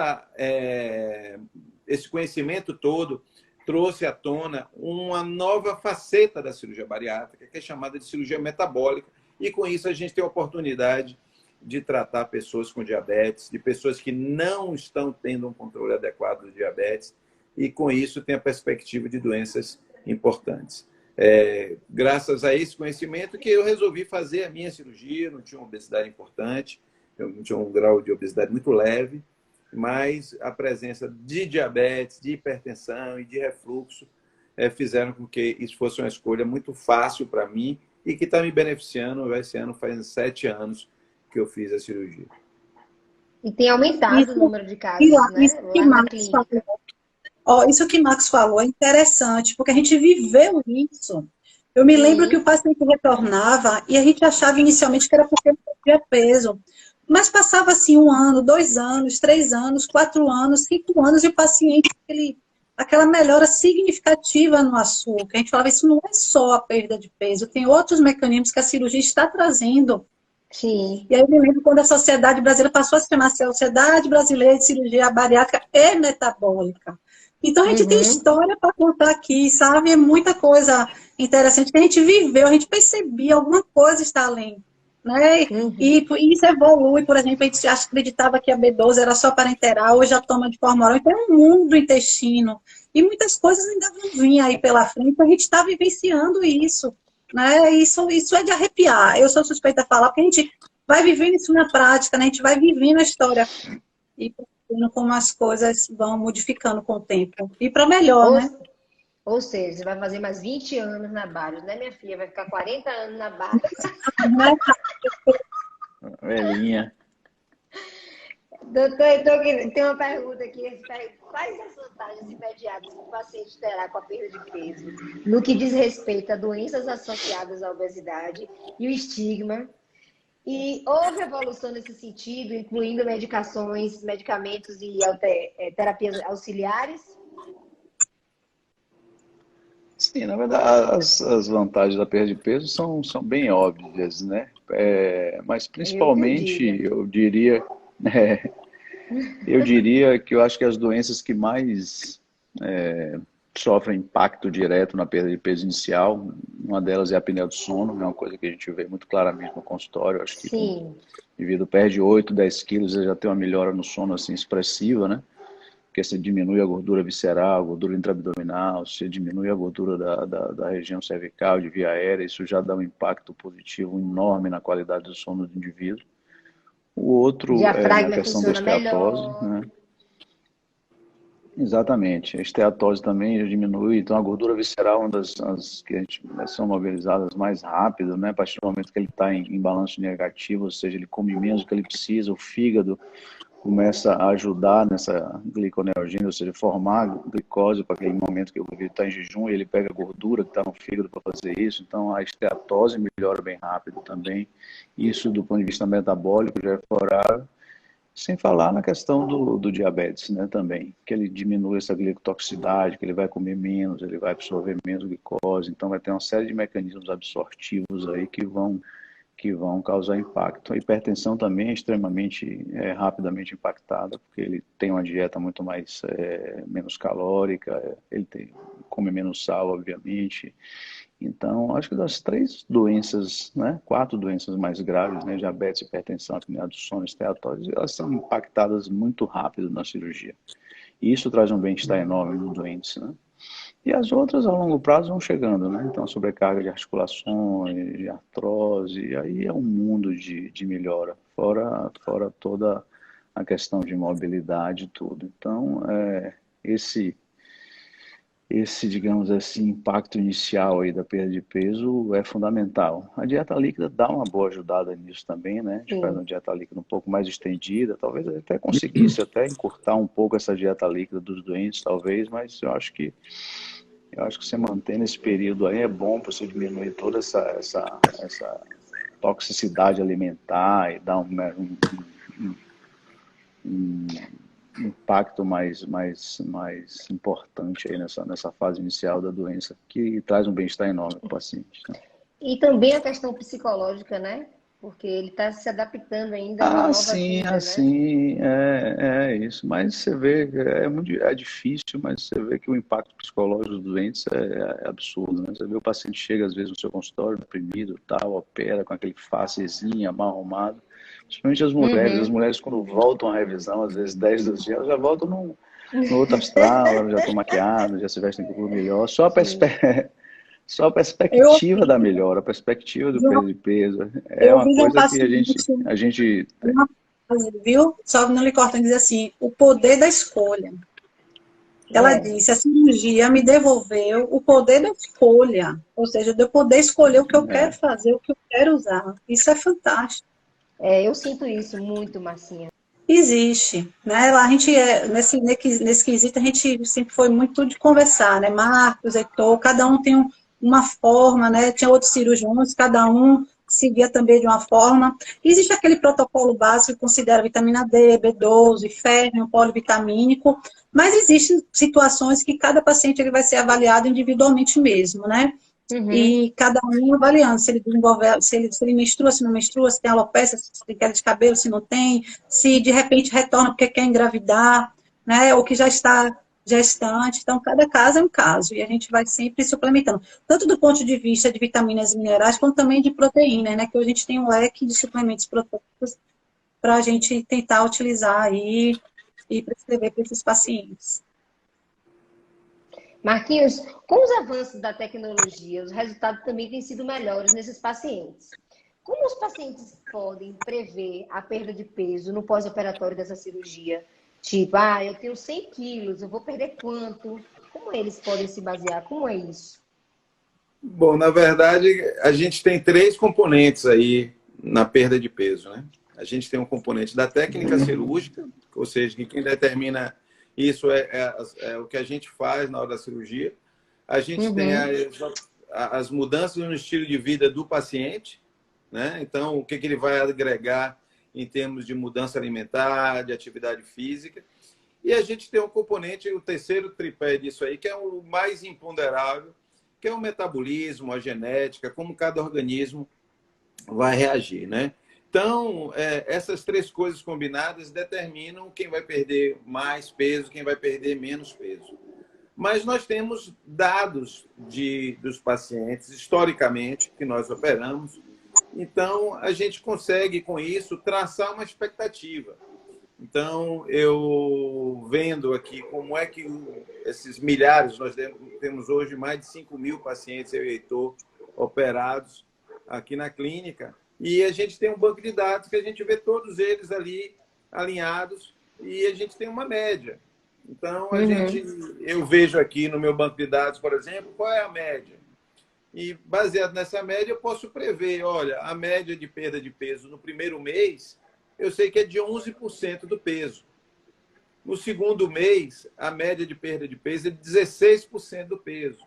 conhecimento todo trouxe à tona uma nova faceta da cirurgia bariátrica, que é chamada de cirurgia metabólica, e com isso a gente tem a oportunidade de tratar pessoas com diabetes, de pessoas que não estão tendo um controle adequado do diabetes, e com isso tem a perspectiva de doenças importantes. Graças a esse conhecimento que eu resolvi fazer a minha cirurgia, não tinha uma obesidade importante, eu não tinha um grau de obesidade muito leve, mas a presença de diabetes, de hipertensão e de refluxo fizeram com que isso fosse uma escolha muito fácil para mim e que está me beneficiando. Esse ano faz 7 anos que eu fiz a cirurgia. E tem aumentado o número de casos, né? Isso que Max falou é interessante, porque a gente viveu isso. Eu me lembro que o paciente retornava e a gente achava inicialmente que era porque ele perdia peso. Mas passava assim 1 ano, 2 anos, 3 anos, 4 anos, 5 anos, e o paciente, aquela melhora significativa no açúcar. A gente falava, isso não é só a perda de peso, tem outros mecanismos que a cirurgia está trazendo. Sim. E aí eu me lembro quando a Sociedade Brasileira passou a se chamar Sociedade Brasileira de Cirurgia Bariátrica e Metabólica. Então a gente tem história para contar aqui, sabe? É muita coisa interessante que a gente viveu, a gente percebia, alguma coisa está além. Né? E isso evolui, por exemplo, a gente acreditava que a B12 era só parenteral, hoje a toma de forma oral, então é um mundo do intestino. E muitas coisas ainda vão vir aí pela frente, a gente está vivenciando isso. Né? Isso é de arrepiar. Eu sou suspeita a falar, porque a gente vai vivendo isso na prática, né? A gente vai vivendo a história e percebendo como as coisas vão modificando com o tempo. E para melhor, né? Ou seja, você vai fazer mais 20 anos na Barios, né, minha filha? Vai ficar 40 anos na Barios. Velhinha. Doutor, então, tem uma pergunta aqui. Quais as vantagens imediatas que o paciente terá com a perda de peso no que diz respeito a doenças associadas à obesidade e o estigma? E houve evolução nesse sentido, incluindo medicamentos e terapias auxiliares? Sim, na verdade, as vantagens da perda de peso são bem óbvias, né? Mas principalmente, eu diria que eu acho que as doenças que mais sofrem impacto direto na perda de peso inicial, uma delas é a apneia do sono, é uma coisa que a gente vê muito claramente no consultório. Eu acho que o indivíduo perde 8, 10 quilos, ele já tem uma melhora no sono assim, expressiva, né? Porque você diminui a gordura visceral, a gordura intraabdominal, você diminui a gordura da região cervical, de via aérea, isso já dá um impacto positivo enorme na qualidade do sono do indivíduo. O outro é a questão da esteatose, né? Exatamente, a esteatose também já diminui, então a gordura visceral é uma das que a gente são mobilizadas mais rápido, né? A partir do momento que ele está em balanço negativo, ou seja, ele come menos do que ele precisa, o fígado começa a ajudar nessa gliconeogênese, ou seja, formar glicose para aquele momento que o indivíduo está em jejum e ele pega a gordura que está no fígado para fazer isso. Então, a esteatose melhora bem rápido também. Isso, do ponto de vista metabólico, já é favorável. Sem falar na questão do diabetes, né, também, que ele diminui essa glicotoxicidade, que ele vai comer menos, ele vai absorver menos glicose. Então, vai ter uma série de mecanismos absortivos aí que vão que vão causar impacto. A hipertensão também é extremamente rapidamente impactada, porque ele tem uma dieta muito mais menos calórica, come menos sal, obviamente. Então, acho que das 3 doenças, né, 4 doenças mais graves, né, diabetes, hipertensão, apneia do sono, esteatose, elas são impactadas muito rápido na cirurgia. E isso traz um bem-estar enorme nos doentes, né? E as outras, a longo prazo, vão chegando, né? Então, sobrecarga de articulações, de artrose, e aí é um mundo de melhora, fora toda a questão de mobilidade e tudo. Então, esse, digamos assim, impacto inicial aí da perda de peso é fundamental. A dieta líquida dá uma boa ajudada nisso também, né? A gente faz uma dieta líquida um pouco mais estendida, talvez até conseguisse até encurtar um pouco essa dieta líquida dos doentes, talvez, mas eu acho que você manter nesse período aí é bom para você diminuir toda essa toxicidade alimentar e dar um impacto mais importante aí nessa fase inicial da doença, que traz um bem-estar enorme para o paciente, né? E também a questão psicológica, né? Porque ele está se adaptando ainda a uma nova vida, né? Sim, é isso. Mas você vê, é difícil, mas você vê que o impacto psicológico dos doentes é absurdo, né? Você vê o paciente chega às vezes no seu consultório deprimido, tal, opera com aquele facezinha mal arrumado. Principalmente as mulheres. As mulheres, quando voltam à revisão, às vezes 10 dos dias, elas já voltam no outro astral, elas já estão maquiadas, já se vestem com cor melhor. Só a perspectiva da melhora, a perspectiva do perda de peso, é uma coisa que a gente... Uma frase, viu? Só não lhe cortando, dizer assim, o poder da escolha. Ela disse, a cirurgia me devolveu o poder da escolha, ou seja, de eu poder escolher o que eu quero fazer, o que eu quero usar. Isso é fantástico. Eu sinto isso muito, Marcinha. Existe, né? A gente, nesse quesito, a gente sempre foi muito de conversar, né? Marcos, Heitor, cada um tem uma forma, né? Tinha outros cirurgiões, cada um seguia também de uma forma. Existe aquele protocolo básico que considera vitamina D, B12, ferro, polivitamínico, mas existem situações que cada paciente ele vai ser avaliado individualmente mesmo, né? E cada um avaliando se ele desenvolve, se ele menstrua, se não menstrua, se tem alopecia, se tem queda de cabelo, se não tem, se de repente retorna porque quer engravidar, né? Ou que já está gestante. Então, cada caso é um caso. E a gente vai sempre suplementando. Tanto do ponto de vista de vitaminas e minerais, como também de proteína, né? Que hoje a gente tem um leque de suplementos proteicos para a gente tentar utilizar aí e prescrever para esses pacientes. Marquinhos, com os avanços da tecnologia, os resultados também têm sido melhores nesses pacientes. Como os pacientes podem prever a perda de peso no pós-operatório dessa cirurgia? Tipo, eu tenho 100 quilos, eu vou perder quanto? Como eles podem se basear? Como é isso? Bom, na verdade, a gente tem 3 componentes aí na perda de peso, né? A gente tem um componente da técnica cirúrgica, ou seja, que quem determina isso é o que a gente faz na hora da cirurgia. A gente tem as mudanças no estilo de vida do paciente, né? Então, o que ele vai agregar em termos de mudança alimentar, de atividade física. E a gente tem um componente, o terceiro tripé disso aí, que é o mais imponderável, que é o metabolismo, a genética, como cada organismo vai reagir, né? Então, essas 3 coisas combinadas determinam quem vai perder mais peso, quem vai perder menos peso. Mas nós temos dados dos pacientes, historicamente, que nós operamos. Então, a gente consegue, com isso, traçar uma expectativa. Então, eu vendo aqui como é que esses milhares, nós temos hoje mais de 5.000 pacientes, eu e Heitor, operados aqui na clínica, e a gente tem um banco de dados que a gente vê todos eles ali alinhados e a gente tem uma média. Então, eu vejo aqui no meu banco de dados, por exemplo, qual é a média. E baseado nessa média, eu posso prever, olha, a média de perda de peso no primeiro mês, eu sei que é de 11% do peso. No segundo mês, a média de perda de peso é de 16% do peso.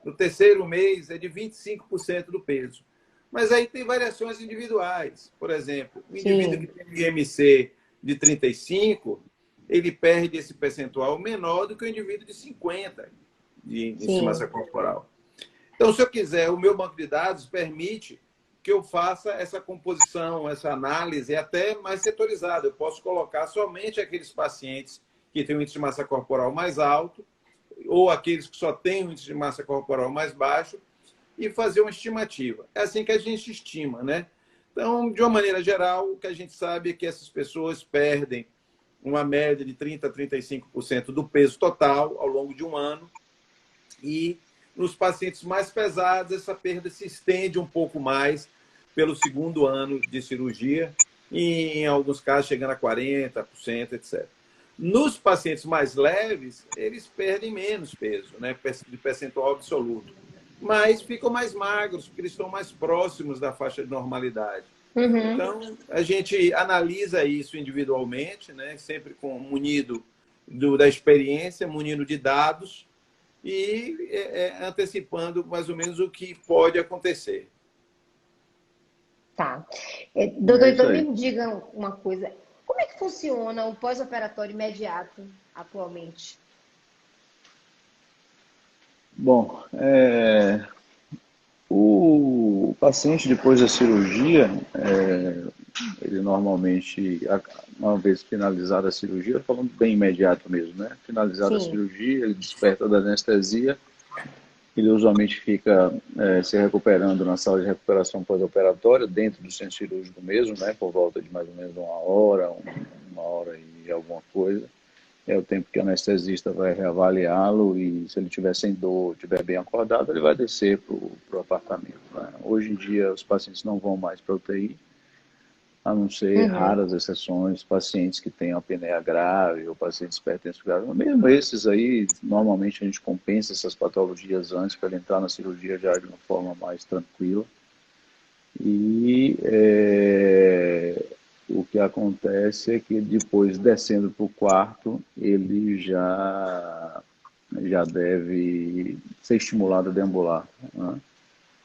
No terceiro mês, é de 25% do peso. Mas aí tem variações individuais. Por exemplo, o indivíduo que tem IMC de 35, ele perde esse percentual menor do que o indivíduo de 50 de massa corporal. Então, se eu quiser, o meu banco de dados permite que eu faça essa composição, essa análise até mais setorizada. Eu posso colocar somente aqueles pacientes que têm um índice de massa corporal mais alto ou aqueles que só têm um índice de massa corporal mais baixo e fazer uma estimativa. É assim que a gente estima, né? Então, de uma maneira geral, o que a gente sabe é que essas pessoas perdem uma média de 30% a 35% do peso total ao longo de um ano. E nos pacientes mais pesados, essa perda se estende um pouco mais pelo segundo ano de cirurgia, e em alguns casos chegando a 40%, etc. Nos pacientes mais leves, eles perdem menos peso, né, de percentual absoluto, mas ficam mais magros, porque eles estão mais próximos da faixa de normalidade. Uhum. Então, a gente analisa isso individualmente, né, sempre munido da experiência, munido de dados, e antecipando mais ou menos o que pode acontecer. Tá. Doutor, É isso então aí. me diga uma coisa. Como é que funciona o pós-operatório imediato atualmente? Bom, o paciente depois da cirurgia, ele normalmente, uma vez finalizada a cirurgia, falando bem imediato mesmo, né? Finalizada a Sim. cirurgia, ele desperta da anestesia, ele usualmente fica se recuperando na sala de recuperação pós-operatória, dentro do centro cirúrgico mesmo, né? Por volta de mais ou menos uma hora e alguma coisa. É o tempo que o anestesista vai reavaliá-lo e se ele estiver sem dor, estiver bem acordado, ele vai descer para o apartamento, né? Hoje em dia, os pacientes não vão mais para a UTI, a não ser Uhum. raras exceções, pacientes que têm apneia grave ou pacientes hipertensos graves. Mesmo esses aí, normalmente a gente compensa essas patologias antes para ele entrar na cirurgia já de uma forma mais tranquila. E o que acontece é que depois, descendo para o quarto, ele já deve ser estimulado a deambular, né?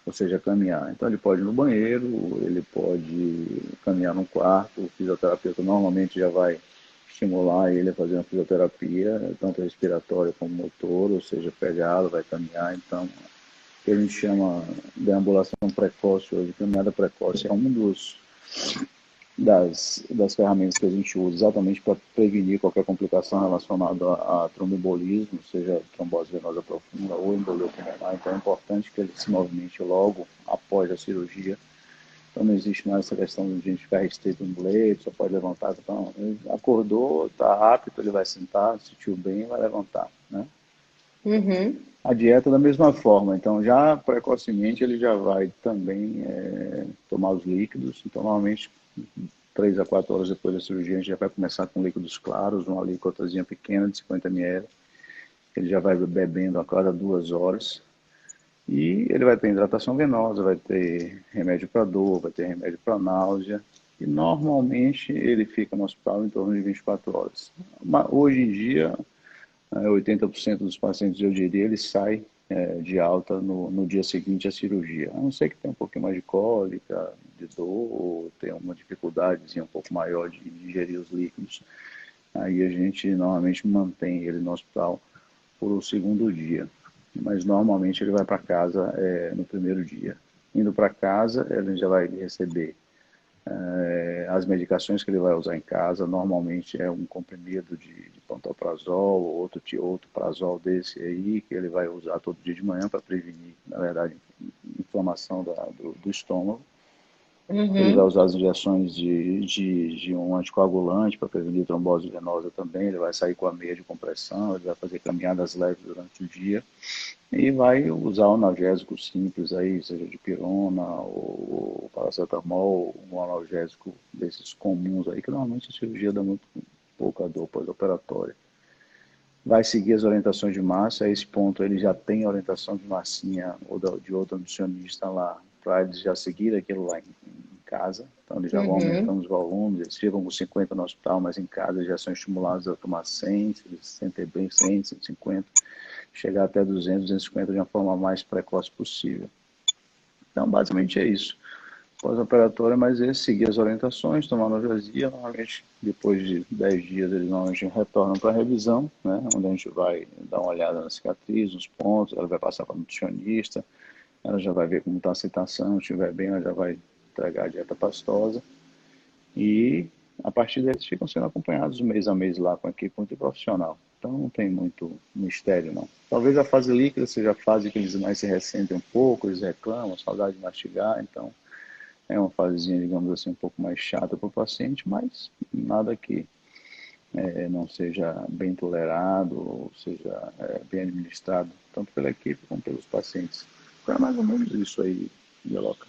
Ou seja, caminhar. Então ele pode ir no banheiro, ele pode caminhar no quarto, o fisioterapeuta normalmente já vai estimular ele a fazer uma fisioterapia, tanto respiratória como motor, ou seja, pegá-lo, vai caminhar. Então, o que a gente chama de deambulação precoce hoje, caminhada precoce, é um das ferramentas que a gente usa exatamente para prevenir qualquer complicação relacionada a tromboembolismo, seja trombose venosa profunda ou embolia pulmonar. Então é importante que ele se movimente logo após a cirurgia. Então não existe mais essa questão de a gente ficar restrito no leito, só pode levantar. Então, ele acordou, está apto, ele vai sentar, se sentiu bem, vai levantar, né? Uhum. A dieta da mesma forma, então já precocemente ele já vai também tomar os líquidos, então normalmente 3 a 4 horas depois da cirurgia a gente já vai começar com líquidos claros, uma alíquotazinha pequena de 50 ml, ele já vai bebendo a cada 2 horas, e ele vai ter hidratação venosa, vai ter remédio para dor, vai ter remédio para náusea, e normalmente ele fica no hospital em torno de 24 horas. Mas hoje em dia 80% dos pacientes, eu diria, eles saem de alta no dia seguinte à cirurgia. A não ser que tenha um pouquinho mais de cólica, de dor, ou tenha uma dificuldadezinha um pouco maior de digerir os líquidos. Aí a gente normalmente mantém ele no hospital por o segundo dia. Mas normalmente ele vai para casa no primeiro dia. Indo para casa, ele já vai receber as medicações que ele vai usar em casa. Normalmente é um comprimido de pantoprazol, outro prazol desse aí, que ele vai usar todo dia de manhã para prevenir, na verdade, inflamação do estômago. Ele vai Uhum. usar as injeções de um anticoagulante para prevenir trombose venosa também. Ele vai sair com a meia de compressão, ele vai fazer caminhadas leves durante o dia e vai usar um analgésico simples aí, seja de pirona ou paracetamol, um analgésico desses comuns aí, que normalmente a cirurgia dá muito pouca dor pós-operatória. Vai seguir as orientações de massa. A esse ponto ele já tem a orientação de massinha ou de outro nutricionista lá, para eles já seguir aquilo lá em casa. Então eles já vão Uhum. aumentando os volumes, eles chegam com 50 no hospital, mas em casa eles já são estimulados a tomar 100, se eles se sentem bem, 100, 150, chegar até 200, 250 de uma forma mais precoce possível. Então basicamente é isso. Pós-operatório, mas é seguir as orientações, tomar analgesia. Normalmente, depois de 10 dias, eles normalmente retornam para a revisão, né, onde a gente vai dar uma olhada na cicatriz, nos pontos, ela vai passar para o nutricionista, ela já vai ver como está a aceitação, se estiver bem, ela já vai entregar a dieta pastosa. E a partir daí eles ficam sendo acompanhados mês a mês lá com a equipe multiprofissional. Então não tem muito mistério, não. Talvez a fase líquida seja a fase que eles mais se ressentem um pouco, eles reclamam, saudade de mastigar, então é uma fasezinha, digamos assim, um pouco mais chata para o paciente, mas nada que não seja bem tolerado, ou seja bem administrado, tanto pela equipe como pelos pacientes. Então é mais ou menos isso aí, Bialoca.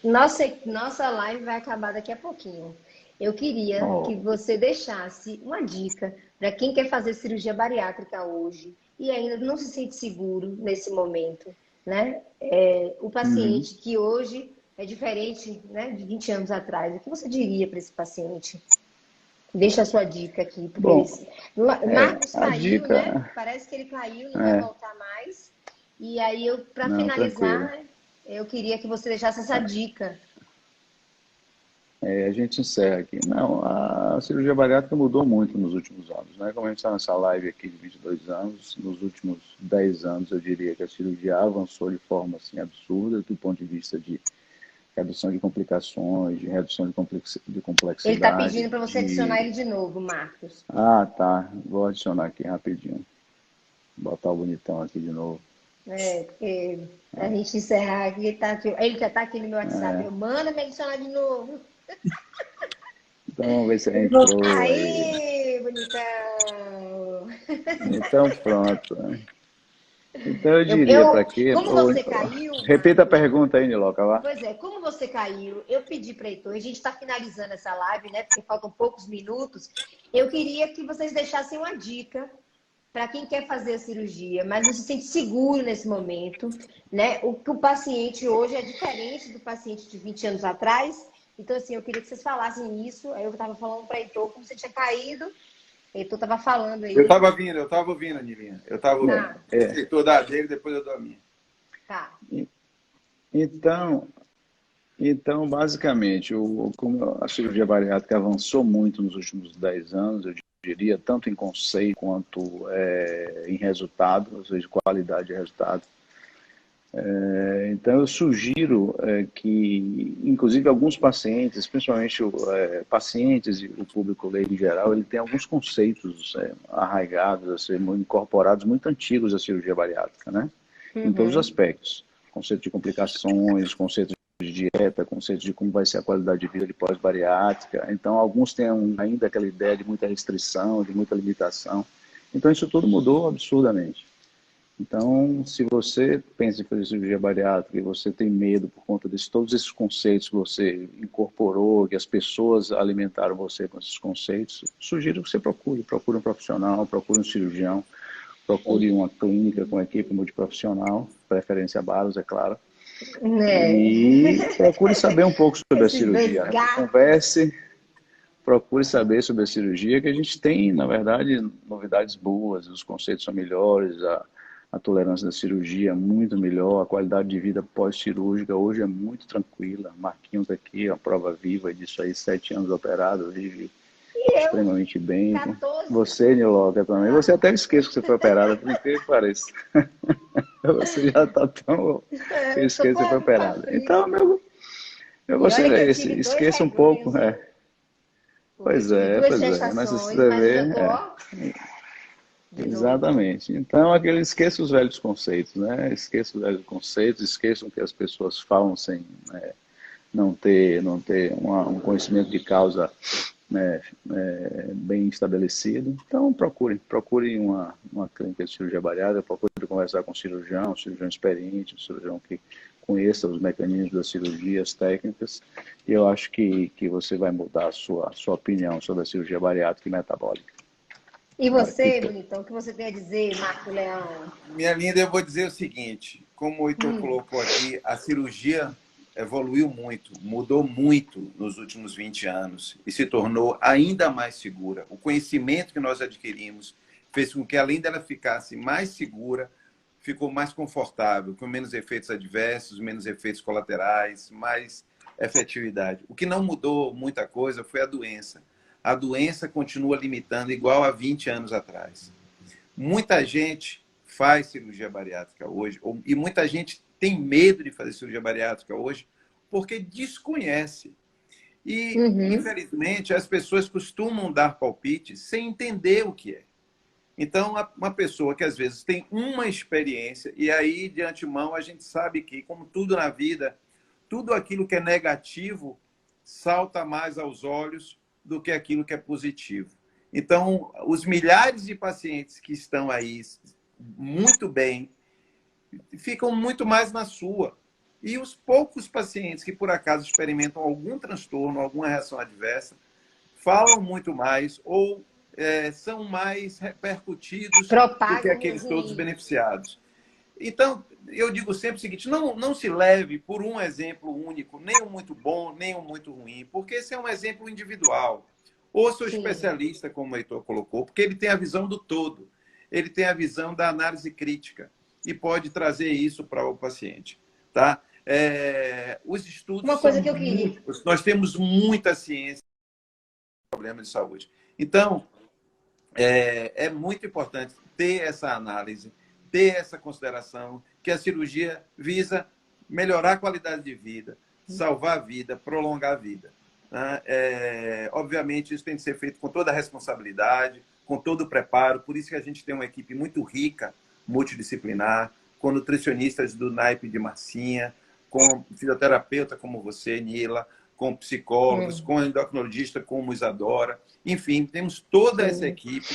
Nossa live vai acabar daqui a pouquinho. Eu queria que você deixasse uma dica para quem quer fazer cirurgia bariátrica hoje e ainda não se sente seguro nesse momento, né? O paciente que hoje é diferente, né, de 20 anos atrás. O que você diria para esse paciente? Deixa a sua dica aqui. Porque Bom, Marcos a caiu, dica... né? Parece que ele caiu, não vai voltar mais. E aí, para finalizar, tranquilo. eu queria que você deixasse essa dica. A gente encerra aqui. Não, a cirurgia bariátrica mudou muito nos últimos anos, né? Como a gente está nessa live aqui de 22 anos, nos últimos 10 anos eu diria que a cirurgia avançou de forma assim, absurda, do ponto de vista de redução de complicações, de redução de complexidade. Ele está pedindo para você adicionar ele de novo, Marcos. Ah, tá. Vou adicionar aqui rapidinho. Botar o bonitão aqui de novo. Porque a gente encerrar aqui, ele já está aqui no meu WhatsApp. Eu mando me adicionar de novo. Então vamos ver se ele entrou. Aí, bonitão! Então pronto. Então eu diria para quê? Como você caiu... Repita a pergunta aí, Niloca, lá. Pois é, como você caiu, eu pedi para Heitor, a gente está finalizando essa live, né? Porque faltam poucos minutos. Eu queria que vocês deixassem uma dica para quem quer fazer a cirurgia, mas não se sente seguro nesse momento, né? O paciente hoje é diferente do paciente de 20 anos atrás. Então, assim, eu queria que vocês falassem isso. Aí eu estava falando para Heitor como você tinha caído. Heitor estava falando aí. Eu estava ouvindo, Anilinha. Eu estava ouvindo. Tá. Heitor dá a dele, depois eu dou a minha. Tá. Então basicamente, como a cirurgia bariátrica avançou muito nos últimos 10 anos, eu diria, tanto em conceito quanto em resultado, ou seja, qualidade de resultado. Então eu sugiro que, inclusive, alguns pacientes, principalmente pacientes e o público leigo em geral, ele tem alguns conceitos arraigados, a ser incorporados, muito antigos da cirurgia bariátrica, né? Em todos os aspectos. Conceito de complicações, conceito de dieta, conceito de como vai ser a qualidade de vida de pós-bariátrica. Então, alguns têm ainda aquela ideia de muita restrição, de muita limitação. Então, isso tudo mudou absurdamente. Então, se você pensa em fazer cirurgia bariátrica e você tem medo por conta de todos esses conceitos que você incorporou, que as pessoas alimentaram você com esses conceitos, sugiro que você procure um profissional, procure um cirurgião, procure uma clínica com equipe multiprofissional, preferência Barros, é claro. E procure saber um pouco sobre a cirurgia. Converse, procure saber sobre a cirurgia, que a gente tem, na verdade, novidades boas, os conceitos são melhores, a tolerância da cirurgia é muito melhor, a qualidade de vida pós-cirúrgica hoje é muito tranquila. Marquinhos aqui, a prova viva disso aí, 7 anos operado, vive extremamente bem. 14. Você, Niloca, também. Você até esquece que você foi operada, por incrível que pareça. Você já está tão... Eu esqueço que você foi operada. Então, meu conselho é esse, esqueça um pouco. Pois é, mas se escrever... Exatamente. Então, esqueça os velhos conceitos, né? Esqueça os velhos conceitos, esqueçam que as pessoas falam sem não ter um conhecimento de causa bem estabelecido. Então, procure uma clínica de cirurgia bariátrica, procure conversar com um cirurgião experiente, um cirurgião que conheça os mecanismos da cirurgia, as técnicas, e eu acho que você vai mudar a sua opinião sobre a cirurgia bariátrica e metabólica. E você, bonitão, o que você tem a dizer, Marco Leão? Minha linda, eu vou dizer o seguinte, como o Heitor colocou aqui, a cirurgia evoluiu muito, mudou muito nos últimos 20 anos e se tornou ainda mais segura. O conhecimento que nós adquirimos fez com que, além dela ficasse mais segura, ficou mais confortável, com menos efeitos adversos, menos efeitos colaterais, mais efetividade. O que não mudou muita coisa foi a doença. A doença continua limitando igual a 20 anos atrás. Muita gente faz cirurgia bariátrica hoje, e muita gente tem medo de fazer cirurgia bariátrica hoje porque desconhece. E, infelizmente, as pessoas costumam dar palpite sem entender o que é. Então, uma pessoa que às vezes tem uma experiência, e aí, de antemão, a gente sabe que, como tudo na vida, tudo aquilo que é negativo salta mais aos olhos do que aquilo que é positivo. Então, os milhares de pacientes que estão aí muito bem, ficam muito mais na sua. E os poucos pacientes que, por acaso, experimentam algum transtorno, alguma reação adversa, falam muito mais ou são mais repercutidos do que aqueles todos beneficiados. Então, eu digo sempre o seguinte, não se leve por um exemplo único, nem um muito bom, nem um muito ruim, porque esse é um exemplo individual. Ouça o especialista, como o Heitor colocou, porque ele tem a visão do todo, ele tem a visão da análise crítica e pode trazer isso para o paciente. Tá? Os estudos Uma coisa que eu queria. Nós temos muita ciência sobre problemas de saúde. Então, é muito importante ter essa análise, ter essa consideração, que a cirurgia visa melhorar a qualidade de vida, salvar a vida, prolongar a vida. Né? Obviamente, isso tem que ser feito com toda a responsabilidade, com todo o preparo, por isso que a gente tem uma equipe muito rica, multidisciplinar, com nutricionistas do naipe de Marcinha, com fisioterapeuta como você, Nila, com psicólogos, com endocrinologista como Isadora. Enfim, temos toda essa equipe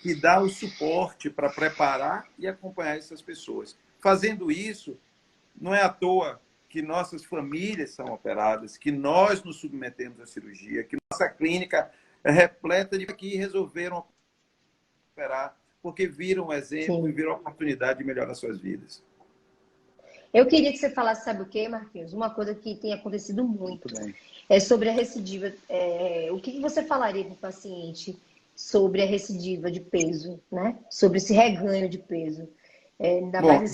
que dá o suporte para preparar e acompanhar essas pessoas. Fazendo isso, não é à toa que nossas famílias são operadas, que nós nos submetemos à cirurgia, que nossa clínica é repleta de que resolveram operar porque viram um exemplo e viram a oportunidade de melhorar suas vidas. Eu queria que você falasse, sabe o quê, Marquinhos? Uma coisa que tem acontecido muito é sobre a recidiva. O que você falaria para o paciente sobre a recidiva de peso, né? Sobre esse reganho de peso? Bom,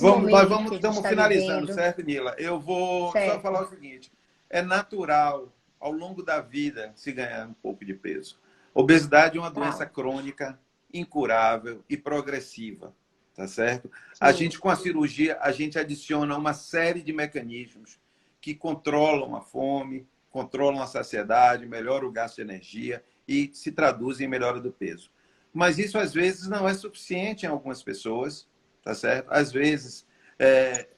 estamos finalizando, certo, Nila? Eu vou só falar o seguinte. É natural, ao longo da vida, se ganhar um pouco de peso. Obesidade é uma doença crônica, incurável e progressiva. Tá certo? A gente, com a cirurgia, a gente adiciona uma série de mecanismos que controlam a fome, controlam a saciedade, melhoram o gasto de energia e se traduzem em melhora do peso. Mas isso, às vezes, não é suficiente em algumas pessoas, tá certo? Às vezes,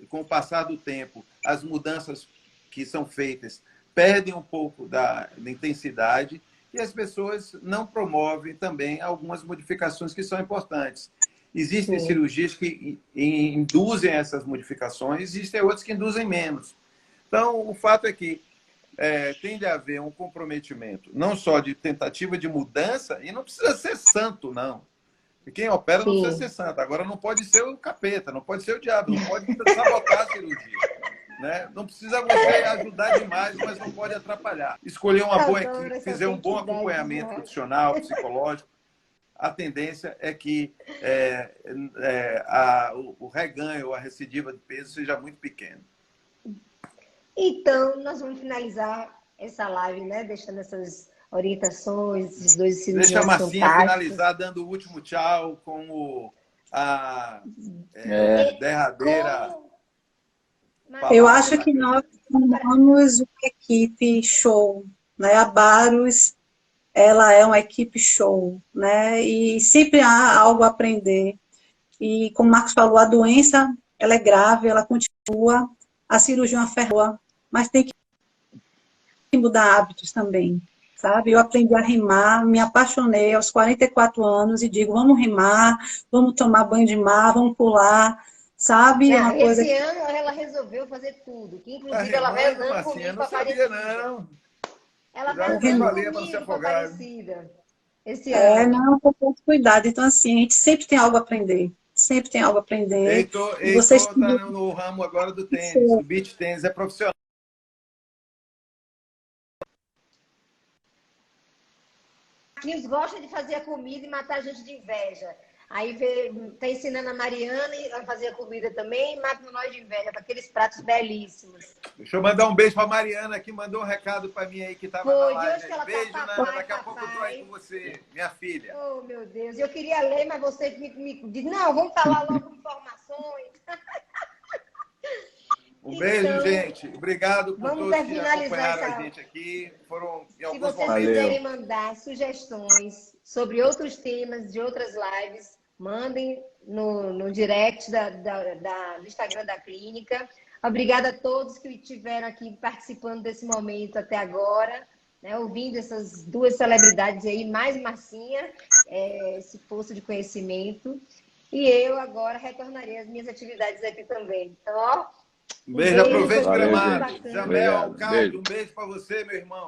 com o passar do tempo, as mudanças que são feitas perdem um pouco da intensidade e as pessoas não promovem também algumas modificações que são importantes. Existem cirurgias que induzem essas modificações, existem outras que induzem menos. Então, o fato é que tende a haver um comprometimento, não só de tentativa de mudança, e não precisa ser santo, não. Quem opera não precisa ser santo. Agora, não pode ser o capeta, não pode ser o diabo, não pode sabotar a cirurgia. Né? Não precisa você ajudar demais, mas não pode atrapalhar. Escolher uma boa equipe, fizer um bom acompanhamento profissional, psicológico, a tendência é que o reganho, a recidiva de peso seja muito pequeno. Então, nós vamos finalizar essa live, né? Deixando essas orientações, esses dois cirurgiões. Deixa a Marcinha finalizar dando o último tchau com a derradeira. Eu acho que nós formamos uma equipe show, né? A Baros, ela é uma equipe show, né? E sempre há algo a aprender. E como o Marcos falou, a doença, ela é grave, ela continua, a cirurgia é uma ferroa, mas tem que mudar hábitos também, sabe? Eu aprendi a rimar, me apaixonei aos 44 anos e digo, vamos rimar, vamos tomar banho de mar, vamos pular, sabe? Não, esse ano ela resolveu fazer tudo, que inclusive ela vai andando comigo para Aparecida. Não. Ela vai andando comigo para Aparecida. Esse ano. Não, com muito cuidado. Então, assim, a gente sempre tem algo a aprender. Sempre tem algo a aprender. Heitor está no ramo agora do tênis. O beach tênis é profissional. Marquinhos gosta de fazer a comida e matar a gente de inveja. Aí está ensinando a Mariana a fazer a comida também e mata nós de inveja, com aqueles pratos belíssimos. Deixa eu mandar um beijo para a Mariana, que mandou um recado para mim aí, que estava na live. Beijo, Nana. Daqui a pouco eu estou aí com você, minha filha. Oh, meu Deus. Eu queria ler, mas você me diz, não, vamos falar logo informações. Um beijo, gente. Obrigado por vamos todos que finalizar acompanharam essa... a gente aqui. Foram em Se alguns vocês momentos. quiserem mandar sugestões sobre outros temas de outras lives, mandem no direct do Instagram da clínica. Obrigada a todos que estiveram aqui participando desse momento até agora, né, ouvindo essas duas celebridades aí, mais Marcinha, esse poço de conhecimento. E eu agora retornarei às minhas atividades aqui também. Então, ó, Um beijo, aproveite o foi muito gramado. bacana. Jamel, Obrigado. Cláudio, Beijo. um beijo para você, meu irmão.